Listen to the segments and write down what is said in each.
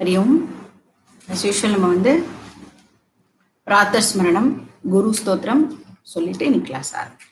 हरि ओम. As usual நம்ம வந்து பிரார்த்த ஸ்மரணம் குரு ஸ்தோத்திரம் சொல்லிட்டு இன்னைக்கு கிளாஸ் ஆரம்பிக்கும்.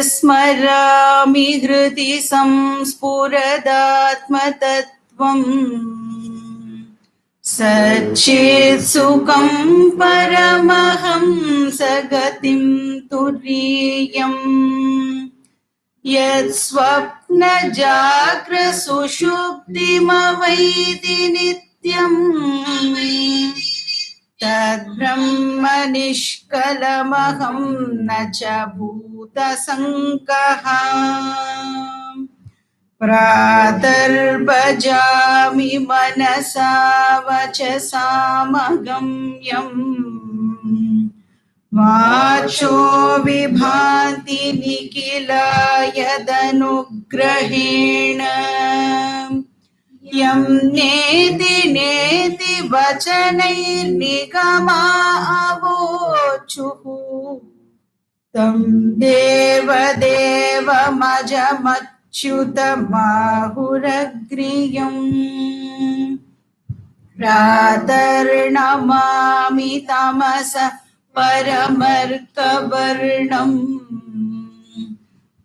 स्मरामि हृदि संस्फुरदात्मतत्त्वम् सच्चित् सुखं परमहंसगतिं तुरीयम् यत् स्वप्नजाग्रसुषुप्तिमवैति नित्यम् तद्ब्रह्म निष्कलमहं न च भूतसङ्कः प्रातर्भजामि मनसा वचसा मगम्यम् वाचो विभाति निखिला यदनुग्रहेण यं नेति नेति वचनैर्निगमा अवोचुः तं देवदेवमजमच्युतमाहुरग्र्यम् प्रातर्नमामि तमस परमर्कवर्णम्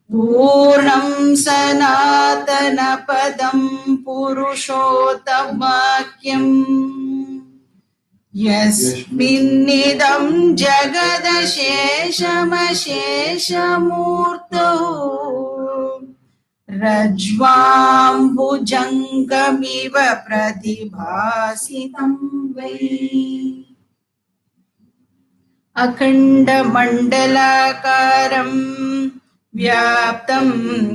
पूर्णं सनातनपदं पुरुषोत्तमाख्यम् यस्मिन्निदं जगदशेषमशेषमूर्तौ रज्ज्वाम्बुजङ्गमिव प्रतिभासितं वै अखण्डमण्डलाकारम् व्याप्तं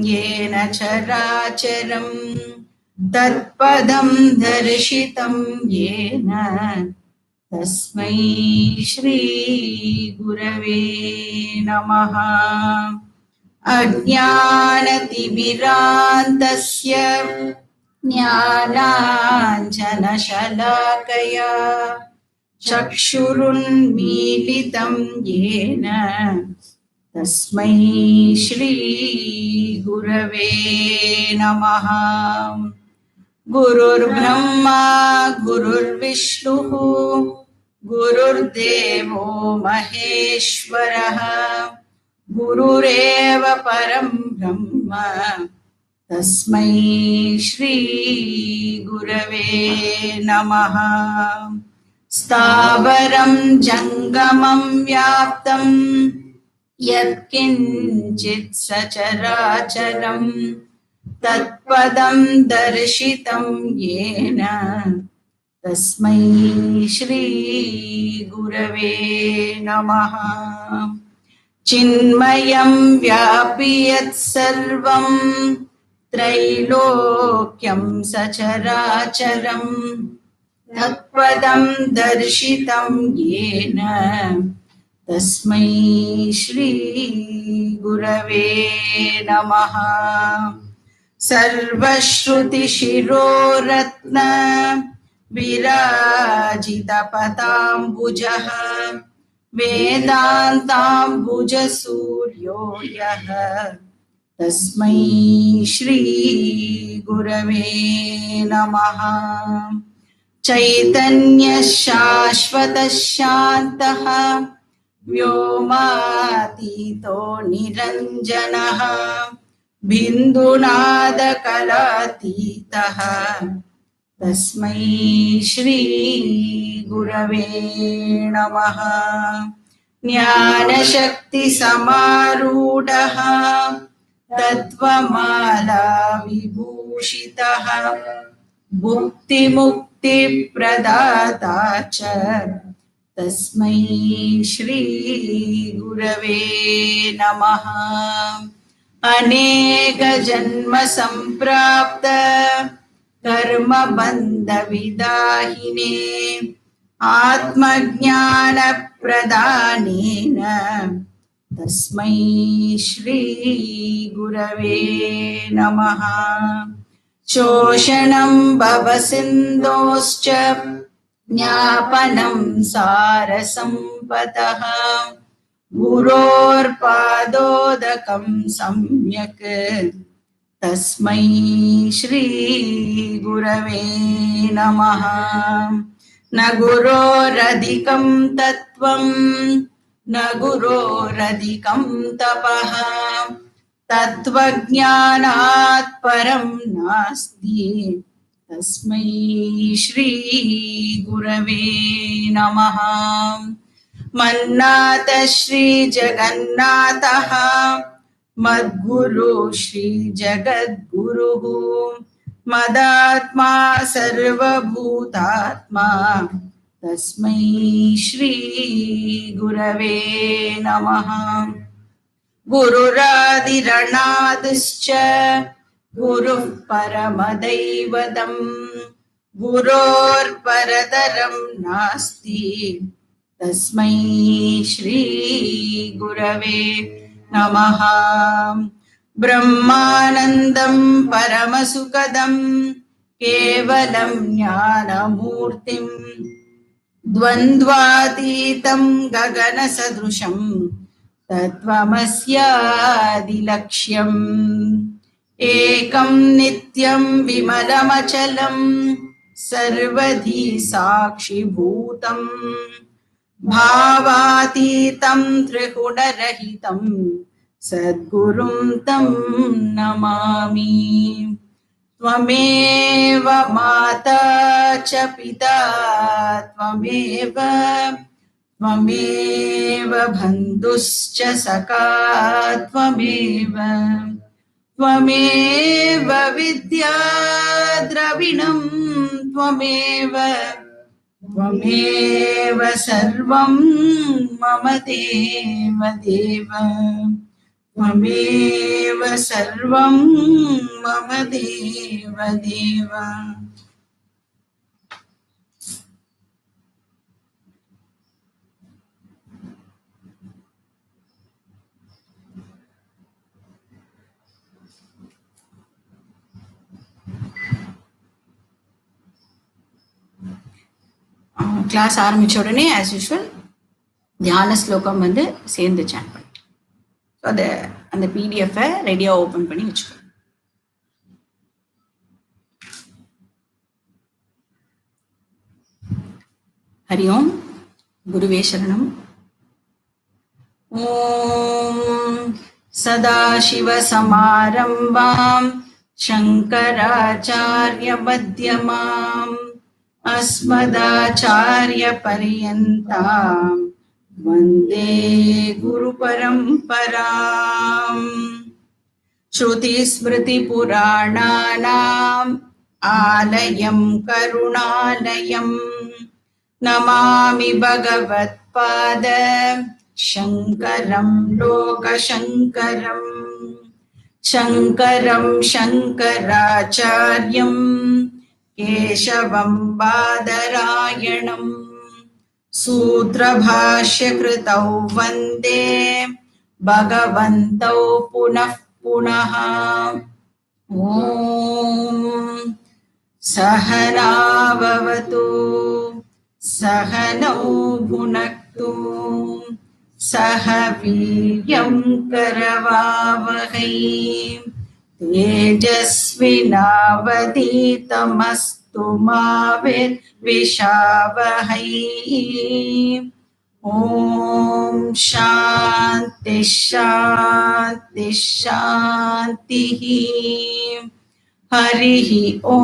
येन चराचरं तत्पदं दर्शितं येन तस्मै श्री गुरवे नमः. अज्ञानतिमिरान्तस्य ज्ञानाञ्जनशलाकया चक्षुरुन्मीलितं येन तस्मै श्री गुरवे नमः. गुरुर्ब्रह्मा गुरुर्विष्णुः गुरुर्देवो महेश्वरः गुरुरेव परं ब्रह्म तस्मै श्री गुरवे नमः. स्थावरं जङ्गमं व्याप्तं यत्किञ्चित् सचराचरं तत्पदं दर्शितं येन तस्मै श्री गुरवे नमः. चिन्मयं व्यापि यत्सर्वं त्रैलोक्यं सचराचरं तत्पदं दर्शितं येन तस्मै श्री गुरवे नमः. सर्वश्रुतिशिरोरत्न विराजितपदाम्बुजः वेदान्ताम्बुजसूर्यो यः तस्मै श्री गुरवे नमः. चैतन्य शाश्वत शान्तः व्योमातीतो निरञ्जनः बिन्दुनादकलातीतः तस्मै श्री गुरवे नमः। ज्ञानशक्ति समारूढः तत्त्वमाला विभूषितः भुक्तिमुक्तिप्रदाता च तस्मै श्री गुरवे नमः। अनेक जन्म संप्राप्त कर्म बंध विदाहिने आत्मज्ञान प्रदानेन तस्मै श्री गुरवे नमः। शोषणं भवसिन्धोश्च ज्ञापनं सारसम्पदः गुरोर्पादोदकं सम्यक् तस्मै श्री गुरवे नमः। न गुरोरधिकं तत्त्वं न गुरोरधिकं तपः तत्त्वज्ञानात् परं नास्ति तस्मै श्री गुरवे नमः। मन्नाथ श्री जगन्नाथः मद्गुरु श्री जगद्गुरुः मदात्मा सर्वभूतात्मा तस्मै श्री गुरवे नमः। गुरुरादिरणादिश्च गुरुः परमदैवतं गुरोर्परतरं नास्ति तस्मै श्री गुरवे नमः। ब्रह्मानन्दं परमसुखदं केवलं ज्ञानमूर्तिं द्वन्द्वातीतं गगनसदृशं तत्त्वमस्यादिलक्ष्यम् एकं नित्यं विमलमचलं सर्वधी साक्षिभूतं भावातीतं त्रिगुणरहितं सद्गुरुं तं नमामि। त्वमेव माता च पिता त्वमेव बन्धुश्च सखा त्वमेव विद्या द्रविणं त्वमेव सर्वं मम देव त्वमेव सर्वं मम देव। கிளாஸ் ஆரம்பிச்ச உடனே ஆஸ் யூஷுவல் தியான ஸ்லோகம் வந்து சேர்ந்து சேன் பண்ணி அதை அந்த பிடிஎஃப் ரெடியா ஓபன் பண்ணி வச்சுக்கோ. ஹரி ஓம் குருவே சரணம். ஓம் சதாசிவ சமாரம்பாம் சங்கராச்சார்ய மத்யமாம் अस्मदाचार्य पर्यन्तां वन्दे गुरुपरम्पराम्। श्रुतिस्मृतिपुराणानाम् आलयं करुणालयं नमामि भगवत्पाद शङ्करं लोकशङ्करम्। शङ्करं शङ्कराचार्यम् केशवं बादरायणम् सूत्रभाष्यकृतौ वन्दे भगवन्तौ पुनः पुनः। ॐ सहना भवतु सहनौ भुनक्तु सह वीर्यं करवावहै तेजस्विनावधीतमस्तु मा विद्विषावहै। ॐ शान्ति शान्ति शान्तिः। हरिः ॐ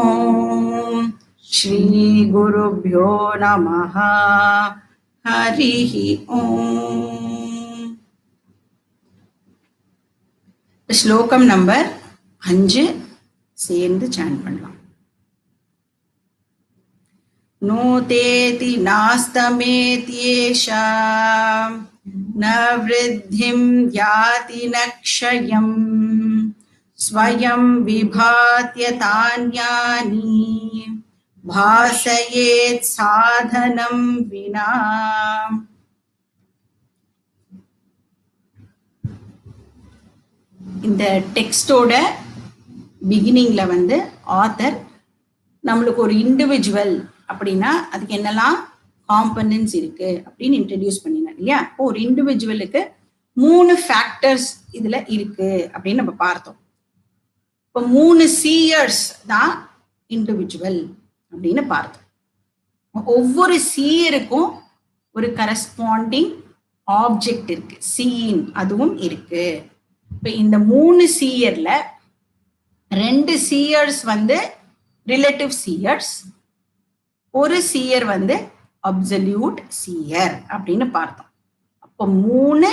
Shri Gurubhyo Namaha. Harihi Om. The Shlokam number 5 சேர்ந்து chant பண்ணலாம். नोतेति नास्तमेत्येषा न वृद्धिं याति न क्षयम् स्वयं विभात्यतान्यानि भासयेत् साधनं विना. இந்த டெக்ஸ்டோட பிகினிங்ல வந்து ஆத்தர் நம்மளுக்கு ஒரு இண்டிவிஜுவல் அப்படின்னா அதுக்கு என்னெல்லாம் காம்பனன்ட்ஸ் இருக்கு அப்படின்னு இன்ட்ரடியூஸ் பண்ணினார் இல்லையா. இப்போ ஒரு இண்டிவிஜுவலுக்கு 3 ஃபேக்டர்ஸ் இதுல இருக்கு அப்படின்னு நம்ம பார்த்தோம். இப்போ 3 சீயர்ஸ் தான் இண்டிவிஜுவல் அப்படின்னு பார்த்தோம். ஒவ்வொரு சீயருக்கும் ஒரு கரஸ்பாண்டிங் ஆப்ஜெக்ட் இருக்கு, சீன் அதுவும் இருக்கு. இப்போ இந்த 3 சீயர்ல 2 சீயர்ஸ் வந்து ரிலேட்டிவ் சீயர்ஸ், ஒரு சீயர் வந்து அப்சல்யூட் சீயர் அப்படின்னு பார்த்தோம். அப்போ 3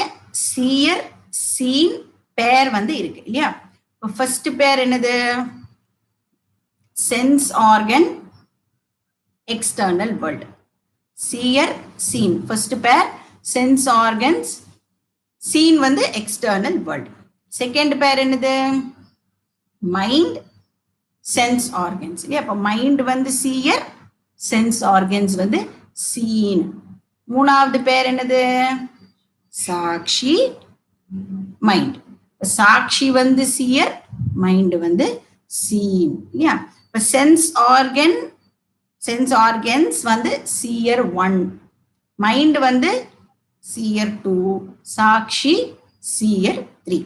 சீயர் சீன் பேர் வந்து இருக்கு இல்லையா. இப்போ ஃபர்ஸ்ட் பேர் என்னது? Sense organ external world. Seer seen first pair, sense organs, seen வந்து எக்ஸ்டர்னல் வேர்ல்டு. செகண்ட் பேர் என்னது? மைண்ட் சென்ஸ் ஆர்கன்ஸ் இல்லையா. அப்போ மைண்ட் வந்து சீயர், சென்ஸ் ஆர்கன்ஸ் வந்து சீன். மூணாவது பேர் என்னது? சாட்சி மைண்ட். சாட்சி வந்து சீயர், மைண்ட் வந்து சீன் இல்லையா. இப்ப சென்ஸ் ஆர்கன்ஸ் வந்து சீயர் 1, மைண்ட் வந்து சீயர் 2, சாட்சி சீயர் 3.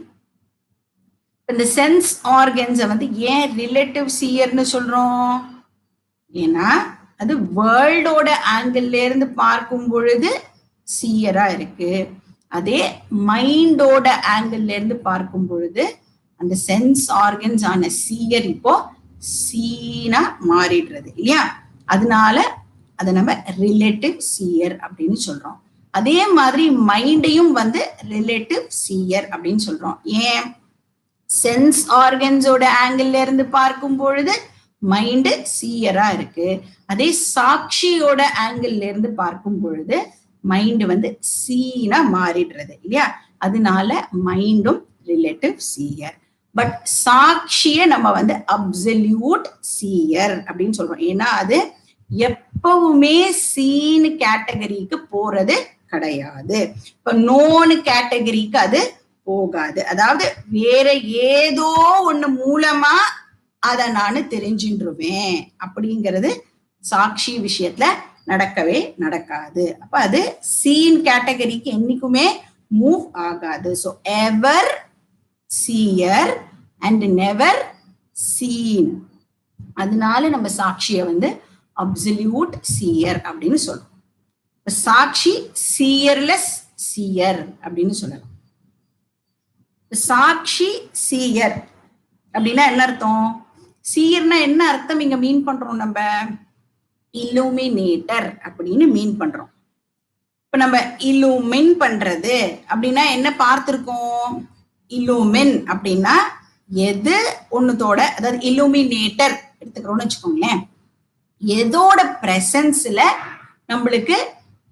இந்த சென்ஸ் ஆர்கன்ஸை வந்து ஏன் ரிலேட்டிவ் சீயர்னு சொல்றோம்? ஏன்னா அது வேர்ல்டோட ஆங்கிள் இருந்து பார்க்கும் பொழுது சீயரா இருக்கு. அதே மைண்டோட ஆங்கிள் இருந்து பார்க்கும் பொழுது அந்த சென்ஸ் ஆர்கன்ஸ் ஆன சீயர் இப்போ சீனா மாறிடுறது இல்லையா. அதனால அதை நம்ம ரிலேட்டிவ் சீயர் அப்படின்னு சொல்றோம். அதே மாதிரி மைண்டையும் வந்து ரிலேட்டிவ் சீயர் அப்படின்னு சொல்றோம். ஏன்? சென்ஸ் ஆர்கன்ஸோட ஆங்கிள் இருந்து பார்க்கும் பொழுது மைண்டு சீயரா இருக்கு. அதே சாட்சியோட ஆங்கிள் இருந்து பார்க்கும் பொழுது மைண்டு வந்து சீனா மாறிடுறது இல்லையா. அதனால மைண்டும் ரிலேட்டிவ் சீயர். பட் சாட்சிய நம்ம வந்து அப்சல்யூட் சீயர் அப்படின்னு சொல்றோம். ஏன்னா அது எப்பவுமே சீன் கேட்டகரிக்கு போறது கிடையாது. இப்ப நோன் கேட்டகரிக்கு அது போகாது. அதாவது வேற ஏதோ ஒண்ணு மூலமா அதை நான் தெரிஞ்சின்றுவேன் அப்படிங்கிறது சாட்சி விஷயத்துல நடக்கவே நடக்காது. அப்ப அது சீன் கேட்டகரிக்கு என்னைக்குமே மூவ் ஆகாது. So ever shear and never seen. அதனால நம்ம சாட்சிய வந்து அப்சல்யூட் சீயர் அப்படின்னு சொல்றோம். சாட்சி சீயர்லெஸ் சீயர் அப்படின்னு சொல்லலாம். சாட்சி சீயர் அப்படின்னா என்ன அர்த்தம்? சீயர்னா என்ன அர்த்தம் இங்க மீன் பண்றோம்? நம்ம இல்லுமினேட்டர் அப்படின்னு மீன் பண்றோம். இப்ப நம்ம இல்லுமின் பண்றது அப்படின்னா என்ன பார்த்திருக்கோம்? இல்லுமின் அப்படின்னா எது ஒண்ணுத்தோட, அதாவது இல்லுமினேட்டர் எடுத்துக்கிறோம்னு வச்சுக்கோங்களேன், எதோட பிரசன்ஸ்ல நம்மளுக்கு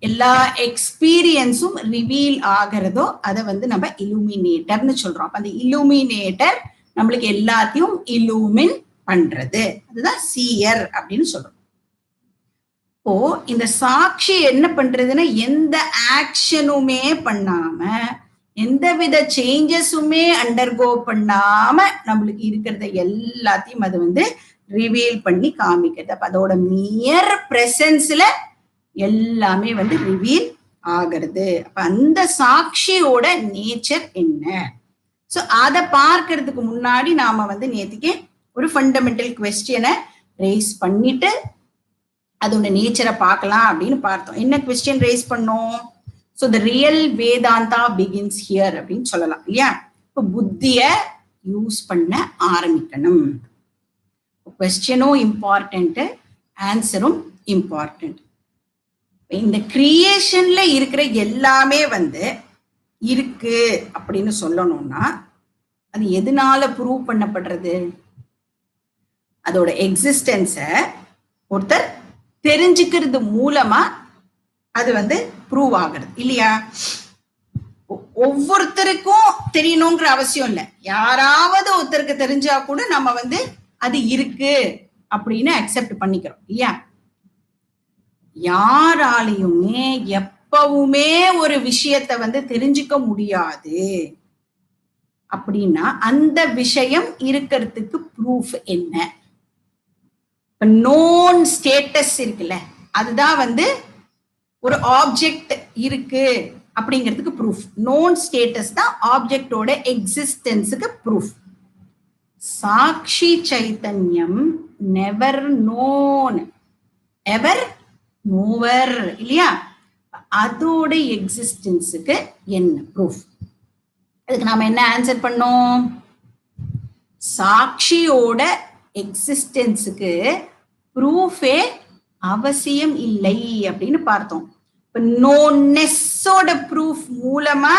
எல்லா எக்ஸ்பீரியன்ஸும் ரிவீல் ஆகிறதோ அதை வந்து நம்ம இல்லுமினேட்டர்னு சொல்றோம். அப்ப அந்த இல்லுமினேட்டர் நம்மளுக்கு எல்லாத்தையும் இல்லுமின் பண்றது, அதுதான் சீயர் அப்படின்னு சொல்றோம். இப்போ இந்த சாட்சி என்ன பண்றதுன்னா எந்த ஆக்ஷனுமே பண்ணாம, எந்தவித சேஞ்சஸுமே அண்டர்கோ பண்ணாம நம்மளுக்கு இருக்கிறத எல்லாத்தையும் அது வந்து ரிவீல் பண்ணி காமிக்கிறது. அப்ப அதோட மியர் பிரசன்ஸ்ல எல்லாமே வந்து ரிவீல் ஆகிறது. அப்ப அந்த சாட்சியோட நேச்சர் என்ன? ஸோ அதை பார்க்கறதுக்கு முன்னாடி நாம வந்து நேற்றுக்கு ஒரு ஃபண்டமெண்டல் குவெஸ்டியனை ரேஸ் பண்ணிட்டு அதோட நேச்சரை பார்க்கலாம் அப்படின்னு பார்த்தோம். என்ன குவெஸ்டியன் ரேஸ் பண்ணோம்? So the real Vedanta begins here அப்படின்னு சொல்லலாம் இல்லையா. இப்போ புத்திய யூஸ் பண்ண ஆரம்பிக்கணும். குவெஸ்டியனும் இம்பார்ட்டன்ட், ஆன்சரும் இம்பார்ட்டன்ட். இந்த கிரியேஷன்ல இருக்கிற எல்லாமே வந்து இருக்கு அப்படின்னு சொல்லணும்னா அது எதனால ப்ரூவ் பண்ணப்படுறது? அதோட எக்ஸிஸ்டன்ஸ ஒருத்தர் தெரிஞ்சுக்கிறது மூலமா அது வந்து ப்ரூவ் ஆகுறது இல்லையா? ஒவ்வொருத்தருக்கும் தெரியணுங்கிற அவசியம் இல்லை. யாராவது ஒருத்தருக்கு தெரிஞ்சா கூட நம்ம வந்து அது இருக்கு அப்படின்னு அக்செப்ட் பண்ணிக்கிறோம் இல்லையா? யாராலையுமே எப்பவுமே ஒரு விஷயத்த வந்து தெரிஞ்சுக்க முடியாது அப்படின்னா அந்த விஷயம் இருக்கிறதுக்கு ப்ரூஃப் என்ன? இப்ப நோன் ஸ்டேட்டஸ் இருக்குல்ல, அதுதான் வந்து ஒரு ஆப்ஜெக்ட் இருக்கு அப்படிங்கிறதுக்கு ப்ரூஃப். நோன் ஸ்டேட்டஸ் தான் ஆப்ஜெக்டோட எக்ஸிஸ்டன்ஸுக்கு ப்ரூஃப். சாட்சி சைத்தன்யம் நெவர் நோன் எவர் நோவர் இல்லையா? அதோட எக்ஸிஸ்டன்ஸுக்கு என்ன ப்ரூஃப்? அதுக்கு நாம என்ன ஆன்சர் பண்ணோம்? சாட்சியோட எக்ஸிஸ்டன்ஸுக்கு ப்ரூஃபே அவசியம் இல்லை அப்படின்னு பார்த்தோம். இப்ப நோனெஸ்ஸோட ப்ரூஃப் மூலமா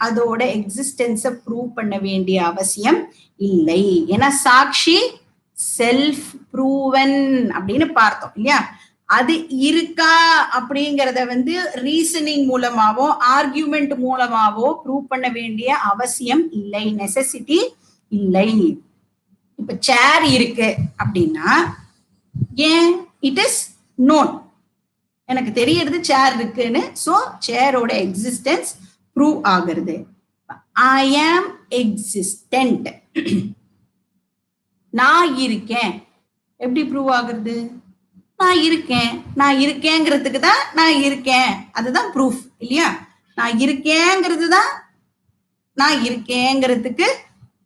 அதோட எக்ஸிஸ்டன்ஸை ப்ரூவ் பண்ண வேண்டிய அவசியம் இல்லை. ஏன்னா சாட்சி செல்ஃப் ப்ரூவன் அப்படின்னு பார்த்தோம் இல்லையா? அது இருக்கா அப்படிங்கிறத வந்து ரீசனிங் மூலமாவோ ஆர்கியூமெண்ட் மூலமாவோ ப்ரூவ் பண்ண வேண்டிய அவசியம் இல்லை, நெசசிட்டி இல்லை. இப்ப சேர் இருக்கு அப்படின்னா ஏன்? இட் இஸ் நோன், எனக்கு தெரியறது சேர் இருக்குன்னு. ஸோ சேரோட எக்ஸிஸ்டன்ஸ் ப்ரூவ் ஆகிறது. ஐ ஆம் எக்ஸிஸ்டன்ட், நான் இருக்கேன், எப்படி ப்ரூவ் ஆகுறது? நான் இருக்கேன், நான் இருக்கேங்கிறதுக்கு தான் நான் இருக்கேன், அதுதான் ப்ரூஃப் இல்லையா? நான் இருக்கேங்கிறது தான் நான் இருக்கேங்கிறதுக்கு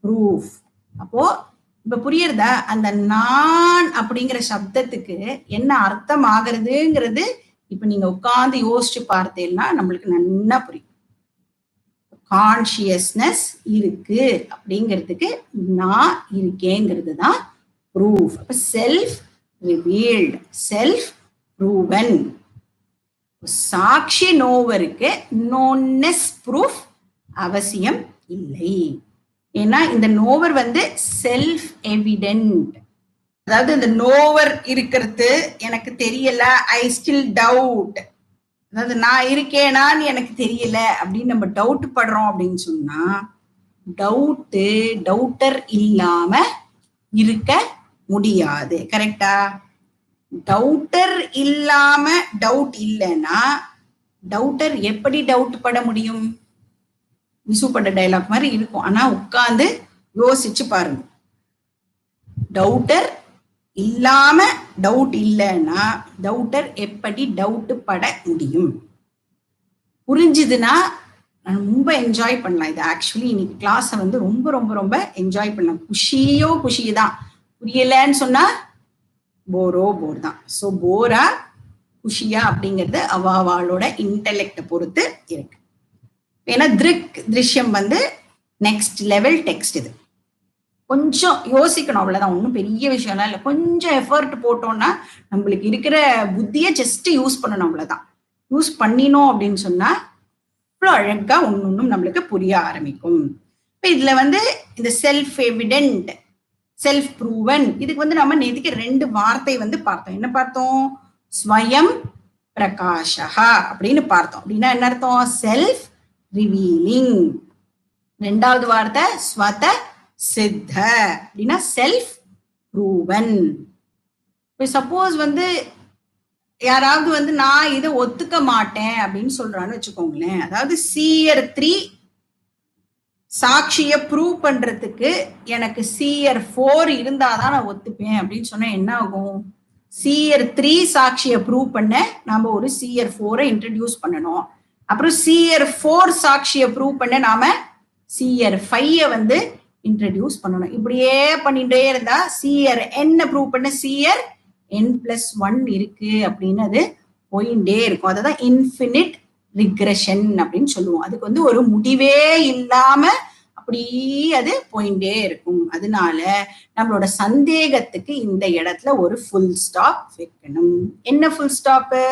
ப்ரூஃப். அப்போ இப்ப புரியுறதா? அந்த நான் அப்படிங்கிற சப்தத்துக்கு என்ன அர்த்தம் ஆகுறதுங்கிறது இப்ப நீங்க உட்கார்ந்து யோசிச்சு பார்த்தீங்கன்னா நம்மளுக்கு நல்லா புரியும். கான்சியஸ்னஸ் இருக்கு அப்படிங்கிறதுக்கு நான் இருக்கேங்கிறது தான் ப்ரூஃப். அப்ப செல்ஃப் ரிவீல்ட், செல்ஃப் ப்ரூவன். சாட்சி நோவருக்கு நோன்னஸ் ப்ரூஃப் அவசியம் இல்லை. ஏன்னா இந்த நோவர் வந்து செல்ஃப் எவிடென்ட். அதாவது இந்த நோவர் இருக்கிறது எனக்கு தெரியல, ஐ ஸ்டில் டவுட். அதாவது நான் இருக்கேனான்னு எனக்கு தெரியல அப்படின்னு நம்ம டவுட் படுறோம் அப்படின்னு சொன்னா டவுட்டர் இல்லாம இருக்க முடியாது. கரெக்டா? டவுட்டர் இல்லாம டவுட் இல்லைன்னா டவுட்டர் எப்படி டவுட் பட முடியும்? விசுப்பட்ட டைலாக் மாதிரி இருக்கும். ஆனா உட்கார்ந்து யோசிச்சு பாருங்க. டவுட்டர் இல்லாம டவுட் இல்லைன்னா டவுட்டர் எப்படி டவுட் பட முடியும்? புரிஞ்சுதுன்னா ரொம்ப என்ஜாய் பண்ணலாம். இது ஆக்சுவலி இன்னைக்கு கிளாஸை வந்து ரொம்ப ரொம்ப ரொம்ப என்ஜாய் பண்ணலாம். குஷிதான். புரியலன்னு சொன்னா போர் தான். ஸோ போரா குஷியா அப்படிங்கிறது அவளோட இன்டெலெக்டை பொறுத்து இருக்கு. ஏன்னா திருஷ்யம் வந்து நெக்ஸ்ட் லெவல் டெக்ஸ்ட். இது கொஞ்சம் யோசிக்கணும், அவ்வளவுதான். ஒன்றும் பெரிய விஷயம்லாம் இல்லை. கொஞ்சம் எஃபர்ட் போட்டோம்னா நம்மளுக்கு இருக்கிற புத்தியை ஜஸ்ட் யூஸ் பண்ணணும், அவ்வளவுதான். யூஸ் பண்ணினோம் அப்படின்னு சொன்னா இவ்வளோ அழகா ஒன்னும் நம்மளுக்கு புரிய ஆரம்பிக்கும். இப்போ இதுல வந்து இந்த செல்ஃப் எவிடென்ட், செல்ஃப் ப்ரூவன், இதுக்கு வந்து நம்ம நேற்றுக்கு 2 வார்த்தை வந்து பார்த்தோம். என்ன பார்த்தோம்? ஸ்வயம் பிரகாஷா அப்படின்னு பார்த்தோம். அப்படின்னா என்ன அர்த்தம்? Self revealing. 2வது வார்த்தை ஸ்வத சித்த அப்படின்னா செல்ஃப் ப்ரூவன். இப்போ சப்போஸ் வந்து யாராவது வந்து நான் இதை ஒத்துக்க மாட்டேன் அப்படின்னு சொல்றான்னு வச்சுக்கோங்களேன். அதாவது CR 3 சாட்சிய ப்ரூவ் பண்றதுக்கு எனக்கு CR 4 இருந்தாதான் நான் ஒத்துப்பேன் அப்படின்னு சொன்னா என்ன ஆகும்? CR 3 சாட்சிய ப்ரூவ் பண்ண நாம ஒரு CR 4 இன்ட்ரடியூஸ் பண்ணணும். அப்புறம் CR 4 சாட்சிய ப்ரூவ் பண்ண நாம CR 5 வந்து இன்ட்ரடியூஸ் பண்ணணும். இப்படியே பண்ணிட்டே இருந்தா CR n ப்ரூவ் பண்ண CR n+1 இருக்கு அப்படின்னு அது போயிட்டே இருக்கும். அதுதான் இன்ஃபினிட் ரிக்ரெஷன் அப்படின்னு சொல்லுவோம். அதுக்கு வந்து ஒரு முடிவே இல்லாம அப்படியே அது போயிட்டே இருக்கும். அதனால நம்மளோட சந்தேகத்துக்கு இந்த இடத்துல ஒரு ஃபுல் ஸ்டாப் வைக்கணும். என்ன ஃபுல் ஸ்டாப்பு?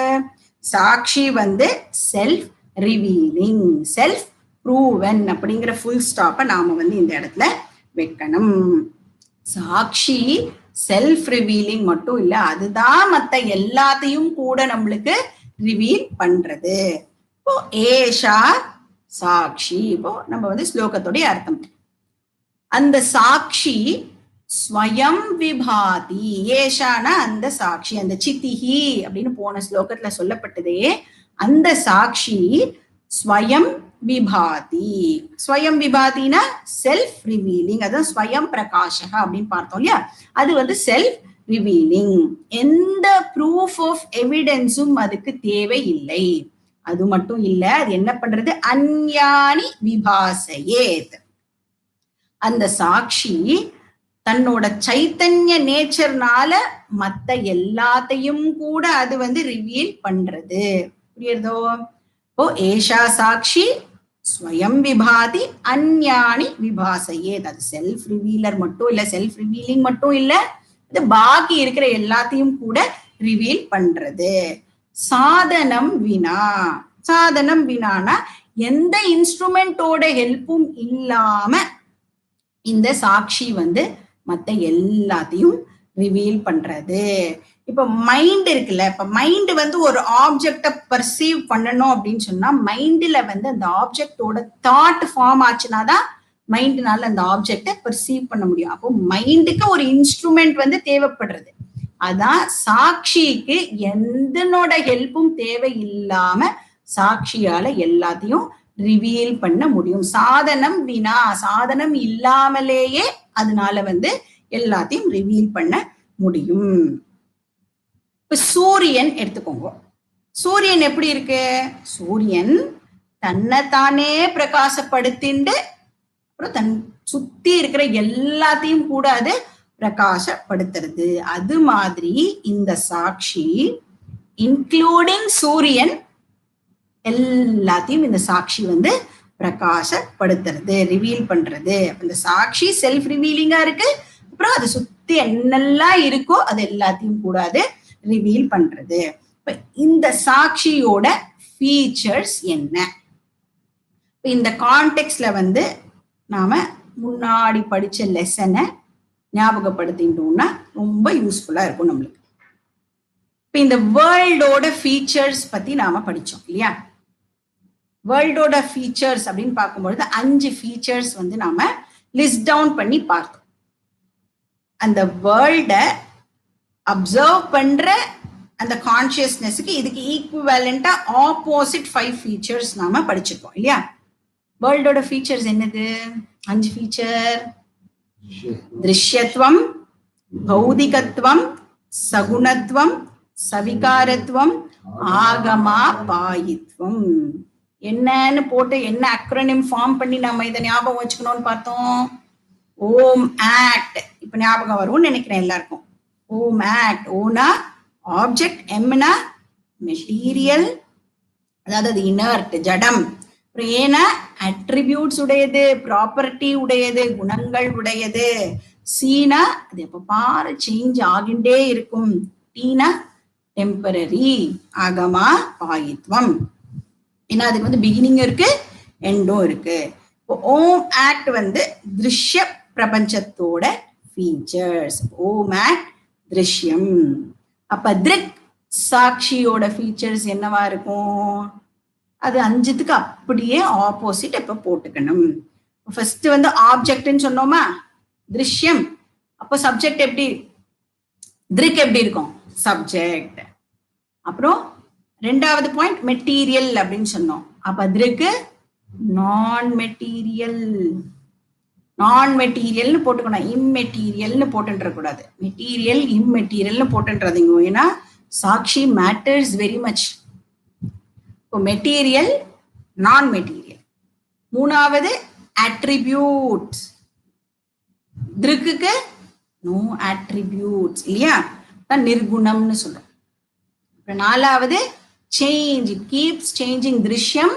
சாட்சி வந்து செல்ஃப் ரிவீலிங், செல்ஃப் ப்ரூவன் அப்படிங்கிற ஃபுல் ஸ்டாப்பை நாம வந்து இந்த இடத்துல வைக்கணும். சாட்சி செல்ஃப் ரிவீலிங் மட்டும் இல்ல, அதுதான் மத்த எல்லாத்தையும் கூட நம்மளுக்கு ரிவீல் பண்றது. இப்போ ஏஷா சாட்சி. இப்போ நம்ம வந்து ஸ்லோகத்துடைய அர்த்தம், அந்த சாட்சி ஸ்வயம் விபாதி. ஏஷானா அந்த சாட்சி, அந்த சித்திஹி அப்படின்னு போன ஸ்லோகத்துல சொல்லப்பட்டதே, அந்த சாட்சி ஸ்வயம் விபாதி. ஸ்வயம் விபாதினா செல்ஃப் ரிவீலிங், அதான் ஸ்வயம் பிரகாஷக அப்படின்னு பார்த்தோம் இல்லையா, அது வந்து செல்ஃப் ரிவீலிங். எந்த ப்ரூஃப் ஆஃப் எவிடன்ஸும் அதுக்கு தேவை இல்லை. அது மட்டும் இல்ல, அது என்ன பண்றது? அஞ்ஞானி விபாசையேத். அந்த சாட்சி தன்னோட சைத்தன்ய நேச்சர்னால மத்த எல்லாத்தையும் கூட அது வந்து ரிவீல் பண்றது. புரியுறதோ? ஓ ஏஷா சாட்சி ஸ்வயம் விபாதி அஞ்ஞானி விபாசையேத். அது செல்ஃப் ரிவீலர் மட்டும் இல்ல, செல்ஃப் ரிவீலிங் மட்டும் இல்ல, அது பாக்கி இருக்கிற எல்லாத்தையும் கூட ரிவீல் பண்றது. சாதனம் வினா. சாதனம் வினானா எந்த இன்ஸ்ட்ருமெண்டோட ஹெல்ப்பும் இல்லாம இந்த சாட்சி வந்து மத்த எல்லாத்தையும் ரிவீல் பண்றது. இப்ப மைண்ட் இருக்குல்ல, இப்ப மைண்ட் வந்து ஒரு ஆப்ஜெக்ட பர்சீவ் பண்ணணும் அப்படின்னு சொன்னா, மைண்ட்ல வந்து அந்த ஆப்ஜெக்டோட தாட் ஃபார்ம் ஆச்சுனாதான் மைண்ட்னால அந்த ஆப்ஜெக்ட பர்சீவ் பண்ண முடியும். அப்போ மைண்டுக்கு ஒரு இன்ஸ்ட்ருமெண்ட் வந்து தேவைப்படுறது. அதான் சாட்சிக்கு எந்தனோட ஹெல்ப்பும் தேவை இல்லாம சாட்சியால எல்லாத்தையும் ரிவீல் பண்ண முடியும். சாதனம் வினா, சாதனம் இல்லாமலேயே அதனால வந்து எல்லாத்தையும் ரிவீல் பண்ண முடியும். இப்ப சூரியன் எடுத்துக்கோங்க. சூரியன் எப்படி இருக்கு? சூரியன் தன்னைத்தானே பிரகாசப்படுத்திண்டு அப்புறம் தன் சுத்தி இருக்கிற எல்லாத்தையும் கூட அது பிரகாசப்படுத்துறது. அது மாதிரி இந்த சாட்சி இன்க்ளூடிங் சூரியன் எல்லாத்தையும் இந்த சாட்சி வந்து பிரகாசப்படுத்துறது, ரிவீல் பண்றது. இந்த சாட்சி செல்ஃப் ரிவீலிங்கா இருக்கு, அப்புறம் அதை சுத்தி என்னெல்லாம் இருக்கோ அது எல்லாத்தையும் கூட அது ரிவீல் பண்றது. இப்ப இந்த சாட்சியோட ஃபீச்சர்ஸ் என்ன? இந்த கான்டெக்ட்ல வந்து நாம முன்னாடி படிச்ச லெசனை ஞாபகப்படுத்திட்டோம்னா ரொம்ப யூஸ்ஃபுல்லா இருக்கும் நம்மளுக்கு. இப்ப இந்த வேர்ல்டோட ஃபீச்சர்ஸ் பத்தி நாம படிச்சோம் இல்லையா? வேர்ல்டோட ஃபீச்சர்ஸ் அப்படின்னு பார்க்கும்பொழுது 5 ஃபீச்சர்ஸ் வந்து நாம லிஸ்ட் டவுன் பண்ணி பார்த்தோம். அந்த வேர்ல்டை அப்சர்வ் பண்ற அந்த கான்சியஸ்னஸுக்கு இதுக்கு ஈக்குவலண்டா ஆப்போசிட் 5 ஃபீச்சர்ஸ் நாம படிச்சிருக்கோம் இல்லையா? வேர்ல்டோட ஃபீச்சர்ஸ் என்னது? 5 ஃபீச்சர்: திருஷ்யத்துவம், பௌதிகத்துவம், சகுணத்துவம், சவிகாரத்துவம், ஆகமா பாயித்வம். என்னன்னு போட்டு என்ன அக்ரோனிம் ஃபார்ம் பண்ணி நம்ம இதை ஞாபகம் வச்சுக்கணும்னு பார்த்தோம். ஓம் ஆக்ட். இப்ப ஞாபகம் வரும்னு நினைக்கிறேன் எல்லாருக்கும். ஓம் ஆக்ட். ஓனா ஆப்ஜெக்ட், எம்னா மெட்டீரியல், அதாவது அது இனர்ட் ஜடம். அப்புறம் ஏன்னா அட்ரிபியூட்ஸ் உடையது, ப்ராப்பர்ட்டி உடையது, குணங்கள் உடையது. சீனா அது எப்ப பாரு சேஞ்ச் ஆகிண்டே இருக்கும். டீனா டெம்பரரி. ஆகமா பாயித்வம். ஏன்னா அதுக்கு வந்து பிகினிங் இருக்கு, எண்டும் இருக்கு. இப்போ ஓம் ஆக்ட் வந்து திருஷ்ய பிரபஞ்சத்தோட ஃபீச்சர்ஸ். ஓம் ஆக்ட் திருஷ்யம். அப்ப திருக் சாட்சியோட ஃபீச்சர்ஸ் என்னவா இருக்கும்? அது 5த்துக்கு அப்படியே ஆப்போசிட் இப்ப போட்டுக்கணும். ஃபர்ஸ்ட் வந்து ஆப்ஜெக்ட்னு சொன்னோமா, திருஷ்யம். அப்போ சப்ஜெக்ட் எப்படி? திருக் எப்படி இருக்கும்? சப்ஜெக்ட். அப்புறம் 2வது பாயிண்ட் மெட்டீரியல் அப்படின்னு சொன்னோம். அப்ப அதுக்கு நான் மெட்டீரியல். நான் மெட்டீரியல்னு போட்டுக்கணும், இம்மெட்டீரியல்னு போட்டுன்ற கூடாது. மெட்டீரியல் இம்மெட்டீரியல்னு போட்டுன்றதுங்க. ஏன்னா சாட்சி மேட்டர்ஸ் வெரி மச். இப்போ மெட்டீரியல், நான் மெட்டீரியல். 3வது அட்ரிபியூட்ஸ். திருக்குக்கு நோ அட்ரிபியூட்ஸ் இல்லையா, நிர்குணம்னு சொல்றோம். 4வது change. It keeps changing. Drishyam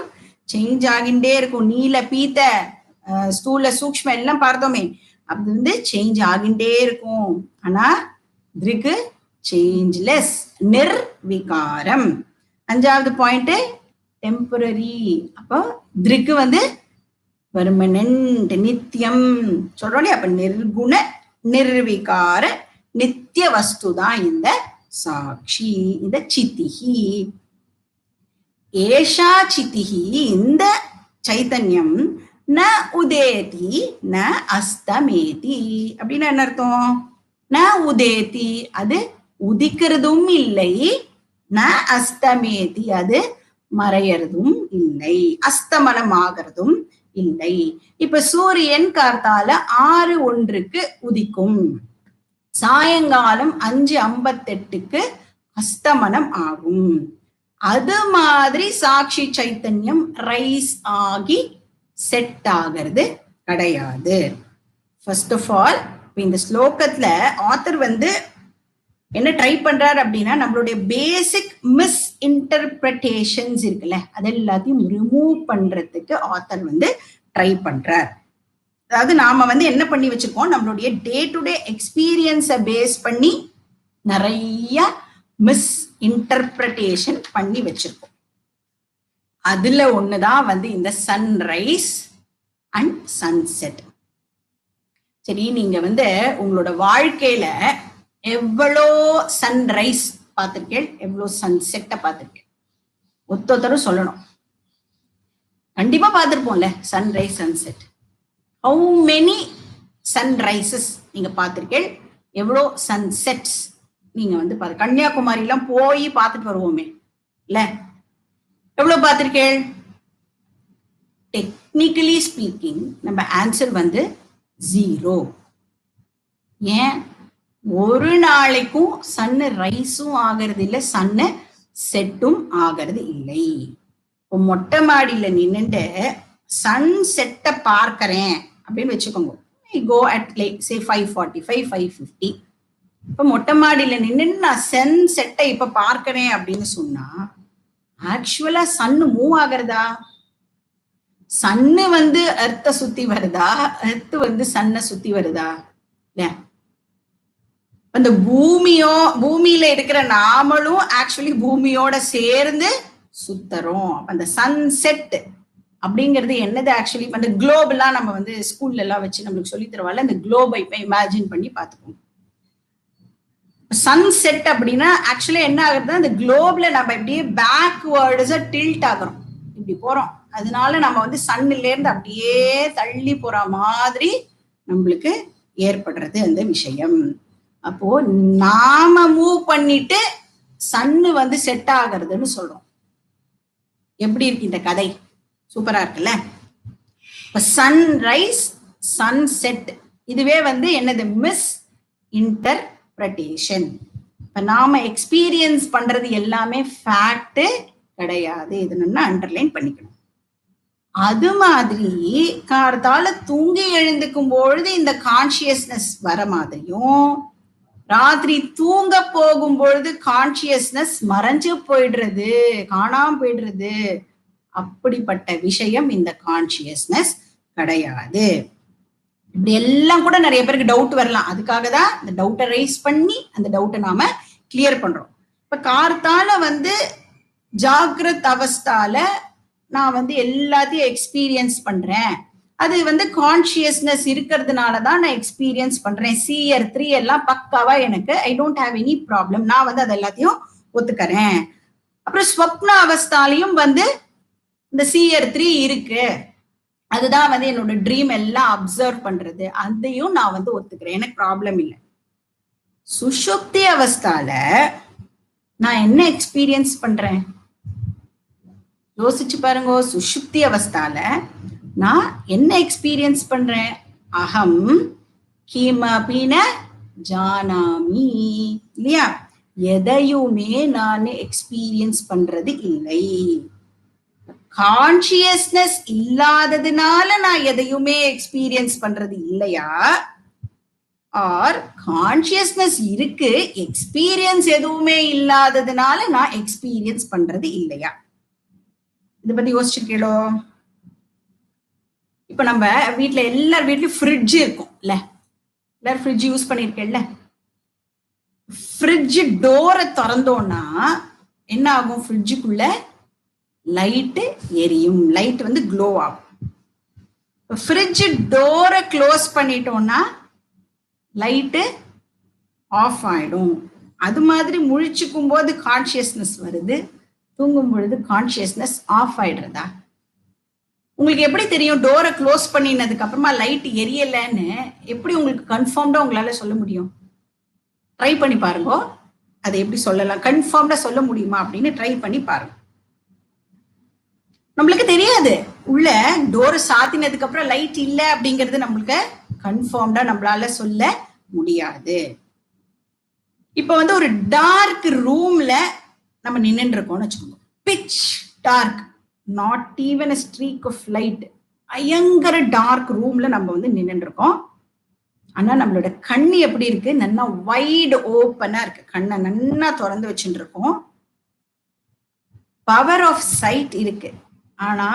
change ஆகிண்டே இருக்கும். நீல பீத்த ஸ்தூல சூக்ஷ்ம எல்லாம் பார்த்தோமே, அது வந்து சேஞ்ச் ஆகிண்டே இருக்கும். ஆனா திருக்கு சேஞ்ச்லெஸ், நிர்விகாரம். அஞ்சாவது பாயிண்ட் டெம்பரரி. அப்போ திருக்கு வந்து பெர்மனன்ட், நித்தியம் சொல்றோம். அப்ப நிர்குண நிர்விகார நித்திய வஸ்து தான் இந்த சாட்சி, இந்த சித்திகி. ஏஷா சித்திகி, இந்த சைத்தன்யம் ந உதேதி ந அஸ்தமேதி. அப்படின்னா என்ன அர்த்தம்? ந உதேதி, அது உதிக்கிறதும் இல்லை, ந அஸ்தமேதி, அது மறையறதும் இல்லை, அஸ்தமனம் ஆகிறதும் இல்லை. இப்ப சூரியன் கார்த்தால 6:01 உதிக்கும், சாயங்காலம் 5:58 அஸ்தமனம் ஆகும். அது மாதிரி சாட்சி சைத்தன்யம் ரைஸ் ஆகி செட் ஆகிறது கிடையாது. ஃபர்ஸ்ட் ஆஃப் ஆல் இந்த ஸ்லோகத்துல ஆத்தர் வந்து என்ன ட்ரை பண்றாரு அப்படின்னா, நம்மளுடைய பேசிக் மிஸ் இன்டர்பிரேஷன்ஸ் இருக்குல்ல, அது எல்லாத்தையும் ரிமூவ் பண்றதுக்கு ஆத்தர் வந்து ட்ரை பண்றார். அதாவது நாம வந்து என்ன பண்ணி வச்சிருக்கோம், நம்மளுடைய டே டு டே எக்ஸ்பீரியன்ஸை பேஸ் பண்ணி நிறைய மிஸ் இன்டர்பிரேஷன் பண்ணி வச்சிருக்கோம். அதுல ஒண்ணுதான் வந்து இந்த சன்ரைஸ் அண்ட் சன்செட். சரி, நீங்க வந்து உங்களோட வாழ்க்கையில எவ்வளோ சன்ரைஸ் பார்த்திருக்கேன், எவ்வளோ சன்செட்டை பார்த்திருக்கேன்? ஒத்தொத்தரும் சொல்லணும். கண்டிப்பா பார்த்திருப்போம்ல sunrise sunset. How many sunrises நீங்க பார்த்திருக்கேன், எவ்வளோ சன்செட்ஸ் நீங்க வந்து கன்னியாகுமரி எல்லாம் போய் பார்த்துட்டு வருவோமே இல்ல, எவ்வளவு பார்த்திருக்கேன்? டெக்னிக்கலி ஸ்பீக்கிங் நம்ம ஆன்சர் வந்து 0. ஏன்? ஒரு நாளைக்கும் சன்னு ரைஸும் ஆகிறது இல்லை, சன்னு செட்டும் ஆகிறது இல்லை. இப்போ மொட்டை மாடியில நின்னுட்டு சன் செட்டை பார்க்கிறேன் அப்படின்னு வச்சுக்கோங்க. Go at like say 5:45 5:50. இப்ப மொட்டை மாடியில நின்று நான் சன் செட்டை இப்ப பார்க்கிறேன் அப்படின்னு சொன்னா ஆக்சுவலா சன்னு மூவ் ஆகிறதா? சன்னு வந்து எர்த்தை சுத்தி வருதா, எர்த்து வந்து சன்னை சுத்தி வருதா? இல்ல, அந்த பூமியில இருக்கிற நாமளும் ஆக்சுவலி பூமியோட சேர்ந்து சுத்தரும். அந்த சன்செட் அப்படிங்கிறது என்னது? ஆக்சுவலி அந்த குளோப் எல்லாம் நம்ம வந்து ஸ்கூல்ல எல்லாம் வச்சு நம்மளுக்கு சொல்லி தருவாங்க. அந்த குளோபை இப்ப இமேஜின் பண்ணி பார்த்துக்கோங்க. சன்செட் அப்படின்னா ஆக்சுவலா என்ன ஆகுதுன்னா, அந்த குளோப்ல நம்ம இப்படியே பேக்வேர்ட்ஸா டில்ட் ஆகுறோம், இப்படி போறோம். அதனால நம்ம வந்து சன்னில இருந்து அப்படியே தள்ளி போற மாதிரி நம்மளுக்கு ஏற்படுறது அந்த விஷயம். அப்போ நாம மூவ் பண்ணிட்டு சன்னு வந்து செட் ஆகுறதுன்னு சொல்றோம். எப்படி இருக்கு இந்த கதை? சூப்பரா இருக்குல்ல? இப்ப சன்ரைஸ் சன்செட் இதுவே வந்து என்னது? Miss interpretation. இப்ப நாம எக்ஸ்பீரியன்ஸ் பண்றது எல்லாமே ஃபேக்ட் கிடையாது. இது நம்ம அண்டர்லைன் பண்ணிக்கணும். அது மாதிரி கார்த்தால தூங்கி எழுந்துக்கும் பொழுது இந்த கான்சியஸ்னஸ் வர மாதிரியும், ராத்திரி தூங்க போகும் பொழுது கான்சியஸ்னஸ் மறைஞ்சு போயிடுறது, காணாம போயிடுறது. அப்படிப்பட்ட விஷயம் இந்த கான்சியஸ்னஸ் கிடையாது. இப்படி எல்லாம் கூட நிறைய பேருக்கு டவுட் வரலாம். அதுக்காக தான் இந்த டவுட்டை ரைஸ் பண்ணி அந்த டவுட்டை நாம கிளியர் பண்றோம். இப்ப கார்த்தால வந்து ஜாகிரத் அவஸ்தால நான் வந்து எல்லாத்தையும் எக்ஸ்பீரியன்ஸ் பண்றேன், அது வந்து கான்சியஸ்னஸ் இருக்கிறதுனாலதான் நான் எக்ஸ்பீரியன்ஸ் பண்றேன். CR 3 எல்லாம் பக்காவா எனக்கு, I don't have any problem, நான் வந்து அது எல்லாத்தையும் ஒத்துக்கிறேன். அப்புறம் ஸ்வப்ன அவஸ்தாலையும் வந்து இந்த CR 3 இருக்கு, அதுதான் வந்து என்னோட ட்ரீம் எல்லாம் அப்சர்வ் பண்றது, அதையும் நான் வந்து ஒத்துக்கிறேன், எனக்கு ப்ராப்ளம் இல்லை. சுஷுப்தி அவஸ்தால நான் என்ன எக்ஸ்பீரியன்ஸ் பண்றேன்? யோசிச்சு பாருங்க. சுஷுப்தி அவஸ்தால நான் என்ன எக்ஸ்பீரியன்ஸ் பண்றேன்? அகம் கிமபின ஜானாமி, இல்லையா? எதையுமே நான் எக்ஸ்பீரியன்ஸ் பண்றது இல்லை. கான்சியஸ்னஸ் இல்லாததுனால நான் எதையுமே எக்ஸ்பீரியன்ஸ் பண்றது இல்லையா, ஆர் கான்சியஸ்னஸ் இருக்கு, எக்ஸ்பீரியன்ஸ் எதுவுமே இல்லாததுனால நான் எக்ஸ்பீரியன்ஸ் பண்றது இல்லையா? இதை பத்தி யோசிச்சிருக்கீங்களோ? இப்ப நம்ம வீட்டுல எல்லார் வீட்லயும் ஃப்ரிட்ஜ் இருக்கும்ல, எல்லாரும் ஃப்ரிட்ஜ் யூஸ் பண்ணிருக்கேன்ல. ஃப்ரிட்ஜ் டோரை திறந்தோம்னா என்ன ஆகும்? ஃப்ரிட்ஜுக்குள்ள லைட்டு எரியும், லைட் வந்து க்ளோ ஆகும். ஃப்ரிட்ஜ் டோரை க்ளோஸ் பண்ணிட்டோம்னா லைட்டு ஆஃப் ஆயிடும். அது மாதிரி முழிச்சுக்கும் போது கான்சியஸ்னஸ் வருது, தூங்கும் பொழுது கான்சியஸ்னஸ் ஆஃப் ஆயிடுறதா? உங்களுக்கு எப்படி தெரியும் டோரை க்ளோஸ் பண்ணினதுக்கு அப்புறமா லைட் எரியலைன்னு? எப்படி உங்களுக்கு கன்ஃபார்ம்டா உங்களால சொல்ல முடியும்? ட்ரை பண்ணி பாருங்க. அதை எப்படி சொல்லலாம், கன்ஃபார்ம்டா சொல்ல முடியுமா அப்படின்னு ட்ரை பண்ணி பாருங்க. நம்மளுக்கு தெரியாது, உள்ள டோரை சாத்தினதுக்கு அப்புறம் லைட் இல்லை அப்படிங்கிறது நம்மளுக்கு கன்ஃபார்ம்டா நம்மளால சொல்ல முடியாது. இப்ப வந்து ஒரு டார்க் ரூம்ல நம்ம நின்று இருக்கோம்னு வச்சுக்கோங்க, pitch dark, not even a streak of light, பயங்கர டார்க் ரூம்ல நம்ம வந்து நின்று இருக்கோம். ஆனா நம்மளோட கண்ணு எப்படி இருக்கு? நல்லா வைடு ஓப்பனா இருக்கு, கண்ணை நல்லா திறந்து வச்சுட்டு இருக்கோம். பவர் ஆஃப் சைட் இருக்கு, ஆனா